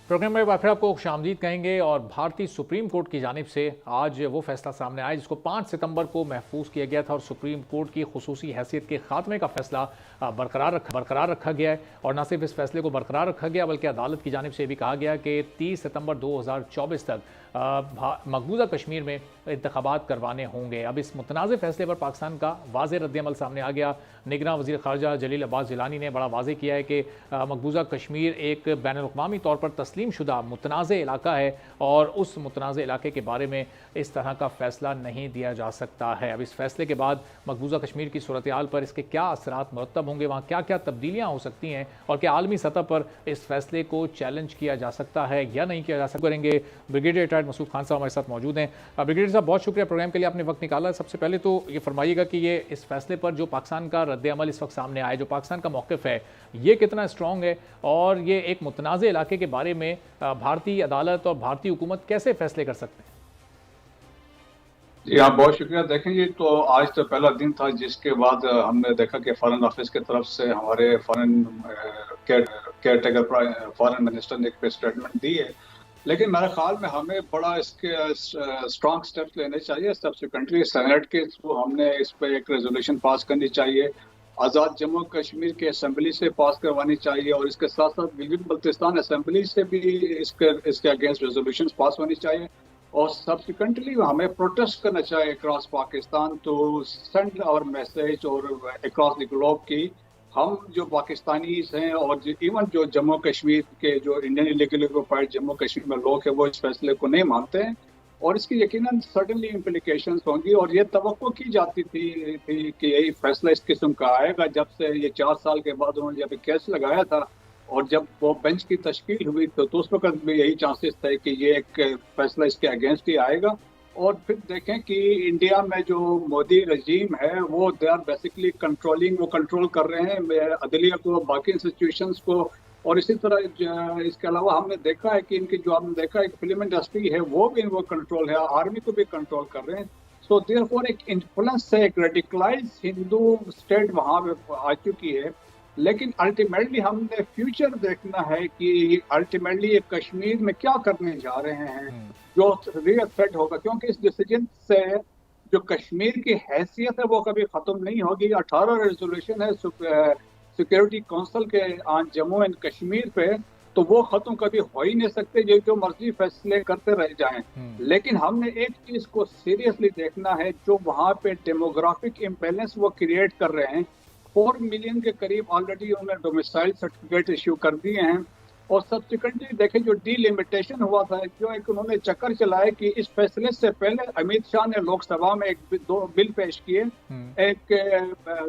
प्रोग्राम में फिर आपको खुशामदीद कहेंगे। और भारतीय सुप्रीम कोर्ट की जानिब से आज वो फैसला सामने आया जिसको 5 सितंबर को महफूज किया गया था, और सुप्रीम कोर्ट की खुसूसी हैसियत के खात्मे का फैसला बरकरार रखा गया है। और न सिर्फ इस फैसले को बरकरार रखा गया बल्कि अदालत की जानिब से भी कहा गया कि 30 सितंबर 2024 तक मकबूजा कश्मीर में इंतखाबात करवाने होंगे। अब इस मुतनाज़ फैसले पर पाकिस्तान का वाज़ेह रद्द-ए-अमल सामने आ गया। निगरान वज़ीर ख़ारजा जलील अब्बास जिलानी ने बड़ा वाज़ेह किया है कि मकबूजा कश्मीर एक बैनुल-अक़वामी तौर पर तस्लीम शुदा मुतनाज़ इलाका है और उस मुतनाज़ इलाके के बारे में इस तरह का फ़ैसला नहीं दिया जा सकता है। अब इस फैसले के बाद मकबूजा कश्मीर की सूरत हाल पर इसके क्या असरात मुरत्तब होंगे, वहाँ क्या क्या तब्दीलियाँ हो सकती हैं, और क्या आलमी सतह पर इस फैसले को चैलेंज किया जा सकता है या नहीं किया जा सकता, करेंगे। ब्रिगेडियर रिटायर्ड मसूद खान साहब हमारे साथ मौजूद हैं। ब्रिगेडियर साहब, बहुत शुक्रिया प्रोग्राम के लिए, आपने वक्त निकाला। सबसे पहले तो ये फरमाइएगा कि ये इस फैसले पर जो पाकिस्तान का रद्द-ए-अमल इस वक्त सामने आया, जो पाकिस्तान का मौक़िफ़ है, ये कितना स्ट्रॉन्ग है, और ये एक मुतनाज़ इलाके के बारे में भारतीय अदालत और भारतीय हुकूमत कैसे फैसले कर सकते हैं? जी हाँ, बहुत शुक्रिया। देखें, ये तो आज तो पहला दिन था जिसके बाद हमने देखा कि फॉरेन ऑफिस की तरफ से हमारे foreign care taker foreign minister ने एक स्टेटमेंट दी है, लेकिन मेरे ख्याल में हमें बड़ा इसके स्ट्रॉन्ग स्टेप्स लेने चाहिए। सब्सिक्वेंटली सेनेट के थ्रू हमने इस पर एक रेजोल्यूशन पास करनी चाहिए, आज़ाद जम्मू कश्मीर के असेंबली से पास करवानी चाहिए, और इसके साथ साथ गिलगित बल्तिस्तान असेंबली से भी इसके अगेंस्ट रेजोल्यूशन पास होनी चाहिए, और सब्सिक्वेंटली हमें प्रोटेस्ट करना चाहिए across Pakistan to send our message और अक्रॉस द ग्लोब की हम जो पाकिस्तानीज हैं और इवन जो जम्मू कश्मीर के जो Indian illegally occupied Jammu Kashmir में लोग हैं वो इस फैसले को नहीं मानते हैं, और इसकी यकीनन सर्टेनली इम्प्लीकेशंस होंगी। और ये तवक्को की जाती थी कि यही फैसला इस किस्म का आएगा, जब से ये 4 साल के बाद उन्होंने जब केस लगाया था और जब वो बेंच की तश्कील हुई तो उस वक्त भी यही चांसेस थे कि ये एक फैसला इसके अगेंस्ट ही आएगा। और फिर देखें कि इंडिया में जो मोदी रजीम है वो दे आर बेसिकली वो कंट्रोल कर रहे हैं अदलिया को, बाकी इंस्टीट्यूशंस को, और इसी तरह इसके अलावा हमने देखा है कि इनकी जो आपने देखा है फिल्म इंडस्ट्री है वो भी वो कंट्रोल है, आर्मी को भी कंट्रोल कर रहे हैं। सो देयरफॉर एक इन्फ्लुएंस से एक रेडिकलाइज हिंदू स्टेट वहाँ पे आ चुकी है। लेकिन अल्टीमेटली हमने फ्यूचर देखना है कि अल्टीमेटली ये कश्मीर में क्या करने जा रहे हैं, जो रियल थ्रेट होगा, क्योंकि इस डिसीजन से जो कश्मीर की हैसियत है वो कभी खत्म नहीं होगी। 18 रेजोल्यूशन है सिक्योरिटी काउंसिल के ऑन जम्मू एंड कश्मीर पे, तो वो खत्म कभी हो ही नहीं सकते, ये जो मर्जी फैसले करते रह जाएं। लेकिन हमने एक चीज को सीरियसली देखना है, जो वहाँ पे डेमोग्राफिक इम्बैलेंस वो क्रिएट कर रहे हैं। 4 मिलियन के करीब ऑलरेडी उन्होंने डोमिसाइल सर्टिफिकेट इश्यू कर दिए हैं, और सब्सिक्वेंटली देखें जो डीलिमिटेशन हुआ था, जो एक उन्होंने चक्कर चलाया कि इस फैसले से पहले अमित शाह ने लोकसभा में 2 बिल पेश किए, एक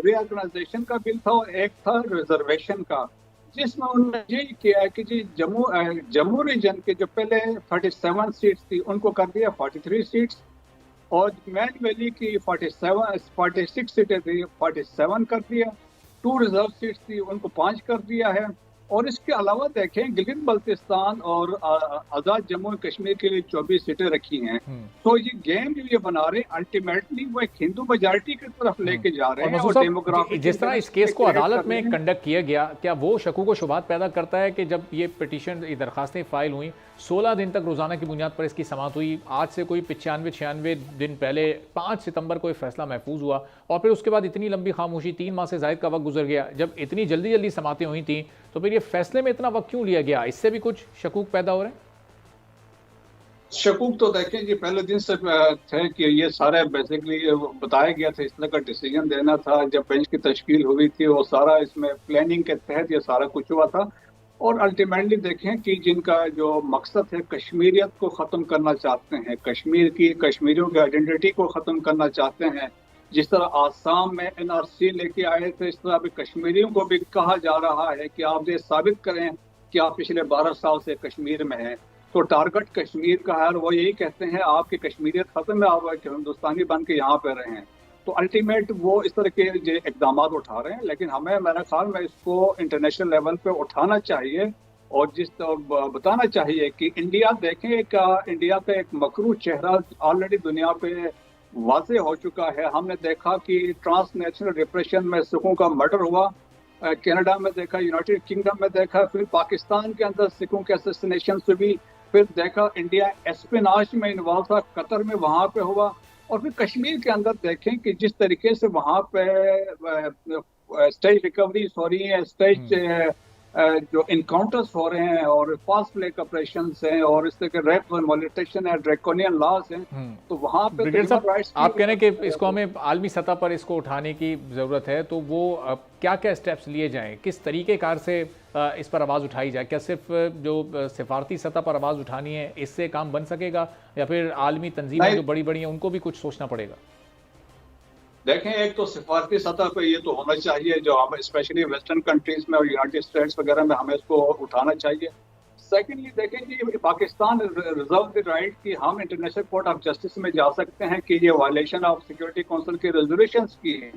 रीऑर्गेनाइजेशन का बिल था और एक था रिजर्वेशन का, जिसमें उन्होंने यही किया कि जी जम्मू रीजन के जो पहले 37 सीट्स थी उनको कर दिया 43 सीट्स, और मैन वैली की 46 सीटें थी 47 कर दिया, 2 रिजर्व सीट्स थी उनको 5 कर दिया है, और इसके अलावा देखें गिलगित बल्तिस्तान और आज़ाद जम्मू और कश्मीर के लिए 24 सीटें रखी हैं। तो ये गेम जो ये बना रहे हैं अल्टीमेटली वो एक हिंदू मेजॉरिटी की तरफ लेके जा रहे हैं। और डेमोग्राफी जिस तरह इस केस को अदालत में कंडक्ट किया गया, क्या वो शकूक व शुबहात पैदा करता है कि जब ये पिटीशन, ये दरखास्तें फाइल हुई, 16 दिन तक रोजाना की बुनियाद पर इसकी समाअत हुई, आज से कोई 95-96 दिन पहले 5 सितंबर को फैसला महफूज हुआ और फिर उसके बाद इतनी लंबी खामोशी, 3 माह से ज़ायद का वक्त गुजर गया, जब इतनी जल्दी जल्दी समातें हुई थी, तो फिर ये फैसले में इतना वक्त क्यों लिया गया? इससे भी कुछ शकूक पैदा हो रहे हैं? शकूक तो देखें ये पहले दिन से थे कि ये सारे बेसिकली बताया गया था, इस तरह का डिसीजन देना था। जब बेंच की तश्कील हुई थी वो सारा इसमें प्लानिंग के तहत ये सारा कुछ हुआ था। और अल्टीमेटली देखें कि जिनका जो मकसद है कश्मीरियत को ख़त्म करना चाहते हैं, कश्मीरियों की आइडेंटिटी को ख़त्म करना चाहते हैं, जिस तरह आसाम में NRC लेके आए थे, इस तरह अभी कश्मीरियों को भी कहा जा रहा है कि आप ये साबित करें कि आप पिछले 12 साल से कश्मीर में हैं। तो टारगेट कश्मीर का है और वो यही कहते हैं आपकी कश्मीरियत ख़त्म है, आप हिंदुस्तानी बन के यहाँ पे रहें। तो अल्टीमेट वो इस तरह के जो इकदाम उठा रहे हैं, लेकिन हमें मेरे ख्याल में इसको इंटरनेशनल लेवल पे उठाना चाहिए और बताना चाहिए कि इंडिया देखें इंडिया का एक मकरू चेहरा ऑलरेडी दुनिया पे वाज़े हो चुका है। हमने देखा कि ट्रांसनेशनल रिप्रेशन में सिखों का मर्डर हुआ, कनाडा में देखा, यूनाइटेड किंगडम में देखा, फिर पाकिस्तान के अंदर सिखों के असैसिनेशन से भी, फिर देखा इंडिया एस्पिनाज में इन्वॉल्व था, कतर में वहाँ पे हुआ, और फिर कश्मीर के अंदर देखें कि जिस तरीके से वहाँ पे स्टेज रिकवरीज हो रही है, स्टेज जो इनकाउंटर्स हो रहे हैं और फास्ट ब्रेक ऑपरेशंस हैं और इस तरह के रेप और मोलिटेशन है, ड्रैकोनियन लॉज हैं, तो वहाँ पे आप कह रहे हैं कि इसको हमें आलमी सतह पर इसको उठाने की ज़रूरत है, तो वो क्या क्या स्टेप्स लिए जाएं, किस तरीके कार से इस पर आवाज़ उठाई जाए? क्या सिर्फ जो सिफारती सतह पर आवाज़ उठानी है इससे काम बन सकेगा, या फिर आलमी तंजीमें जो बड़ी बड़ी हैं उनको भी कुछ सोचना पड़ेगा? देखें एक तो सिफारती सतह पे ये तो होना चाहिए, जो हम स्पेशली वेस्टर्न कंट्रीज में और यूनाइटेड स्टेट्स वगैरह में हमें इसको उठाना चाहिए। सेकेंडली देखें कि पाकिस्तान रिजर्व द राइट कि हम इंटरनेशनल कोर्ट ऑफ जस्टिस में जा सकते हैं कि ये वायलेशन ऑफ सिक्योरिटी काउंसिल के रेजोल्यूशंस की है।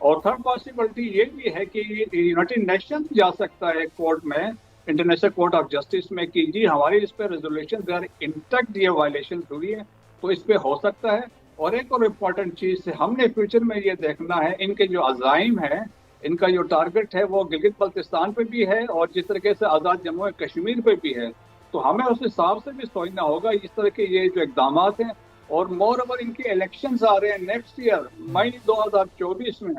और थर्ड पॉसिबिलिटी ये भी है कि यूनाइटेड नेशंस जा सकता है कोर्ट में, इंटरनेशनल कोर्ट ऑफ जस्टिस में, कि जी हमारी इस पर रेजोल्यूशन दे आर इंटैक्ट, ये वायलेशन हुई है, तो इस पर हो सकता है। और एक और इम्पॉर्टेंट चीज़ है, हमने फ्यूचर में ये देखना है इनके जो अज़ाइम है, इनका जो टारगेट है वो गिलगित बल्तिस्तान पे भी है और जिस तरीके से आज़ाद जम्मू और कश्मीर पे भी है, तो हमें उस हिसाब से भी सोचना होगा इस तरह के ये जो इकदाम हैं। और मोर ओवर इनके इलेक्शंस आ रहे हैं नेक्स्ट ईयर मई 2024 में,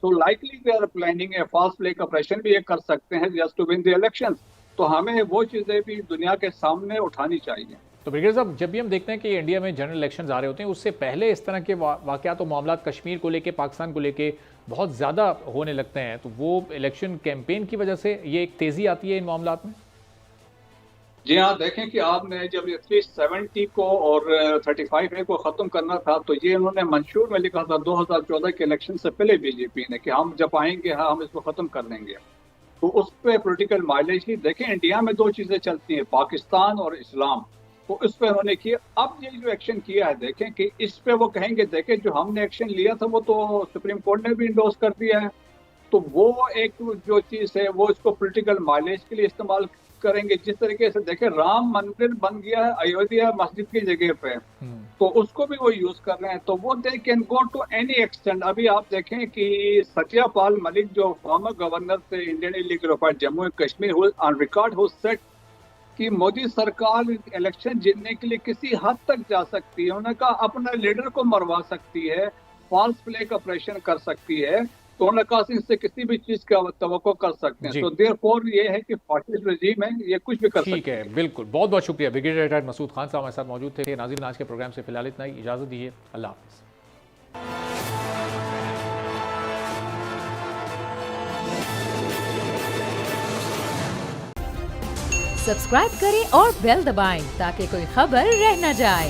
तो likely they are planning a fast break operation भी ये कर सकते हैं just to win the elections. तो हमें वो चीज़ें भी दुनिया के सामने उठानी चाहिए। तो ब्रिगेडियर साहब, जब भी हम देखते हैं कि इंडिया में जनरल इलेक्शंस आ रहे होते हैं, उससे पहले इस तरह के वाक़यात और मामलात कश्मीर को लेके, पाकिस्तान को लेके बहुत ज़्यादा होने लगते हैं, तो वो इलेक्शन कैंपेन की वजह से ये एक तेज़ी आती है इन मामलात में? जी हाँ, देखें कि आपने जब 370 को और 35A को ख़त्म करना था, तो ये उन्होंने मंशूर में लिखा था 2014 के इलेक्शन से पहले बीजेपी ने, कि हम जब आएंगे हाँ हम इसको ख़त्म कर देंगे। तो उस पर पोलिटिकल माइलेज की देखें, इंडिया में दो चीज़ें चलती हैं, पाकिस्तान और इस्लाम, तो इस पर उन्होंने किया। अब ये जो एक्शन किया है देखें कि इस पे वो कहेंगे देखें जो हमने एक्शन लिया था वो तो सुप्रीम कोर्ट ने भी इंडोर्स कर दिया है, तो वो एक जो चीज़ है वो इसको पॉलिटिकल माइलेज के लिए इस्तेमाल करेंगे। जिस तरीके से देखें राम मंदिर बन गया है अयोध्या मस्जिद की जगह पे, तो उसको भी वो यूज कर रहे हैं, तो वो they can go to any extent. अभी आप देखें कि सत्यपाल मलिक जो फॉर्मर गवर्नर थे Indian illegal affairs Jammu and Kashmir, on record who said कि मोदी सरकार इलेक्शन जीतने के लिए किसी हद तक जा सकती है, उन्होंने कहा अपना लीडर को मरवा सकती है, फॉल्स फ्लैग ऑपरेशन कर सकती है, तो उन्होंने कहा इससे किसी भी चीज का तवक्को कर सकते हैं। तो देयरफॉर ये है कि फासिस्ट रजीम है, ये कुछ भी कर सकते हैं। ठीक है, बिल्कुल, बहुत बहुत शुक्रिया। ब्रिगेडियर रिटायर्ड मसूद खान साहब हमारे साथ मौजूद थे। नाज़रीन, आज के प्रोग्राम से फिलहाल इतना ही, इजाजत दीजिए, अल्लाह हाफ़िज़। सब्सक्राइब करें और बेल दबाएं ताकि कोई खबर रह न जाए।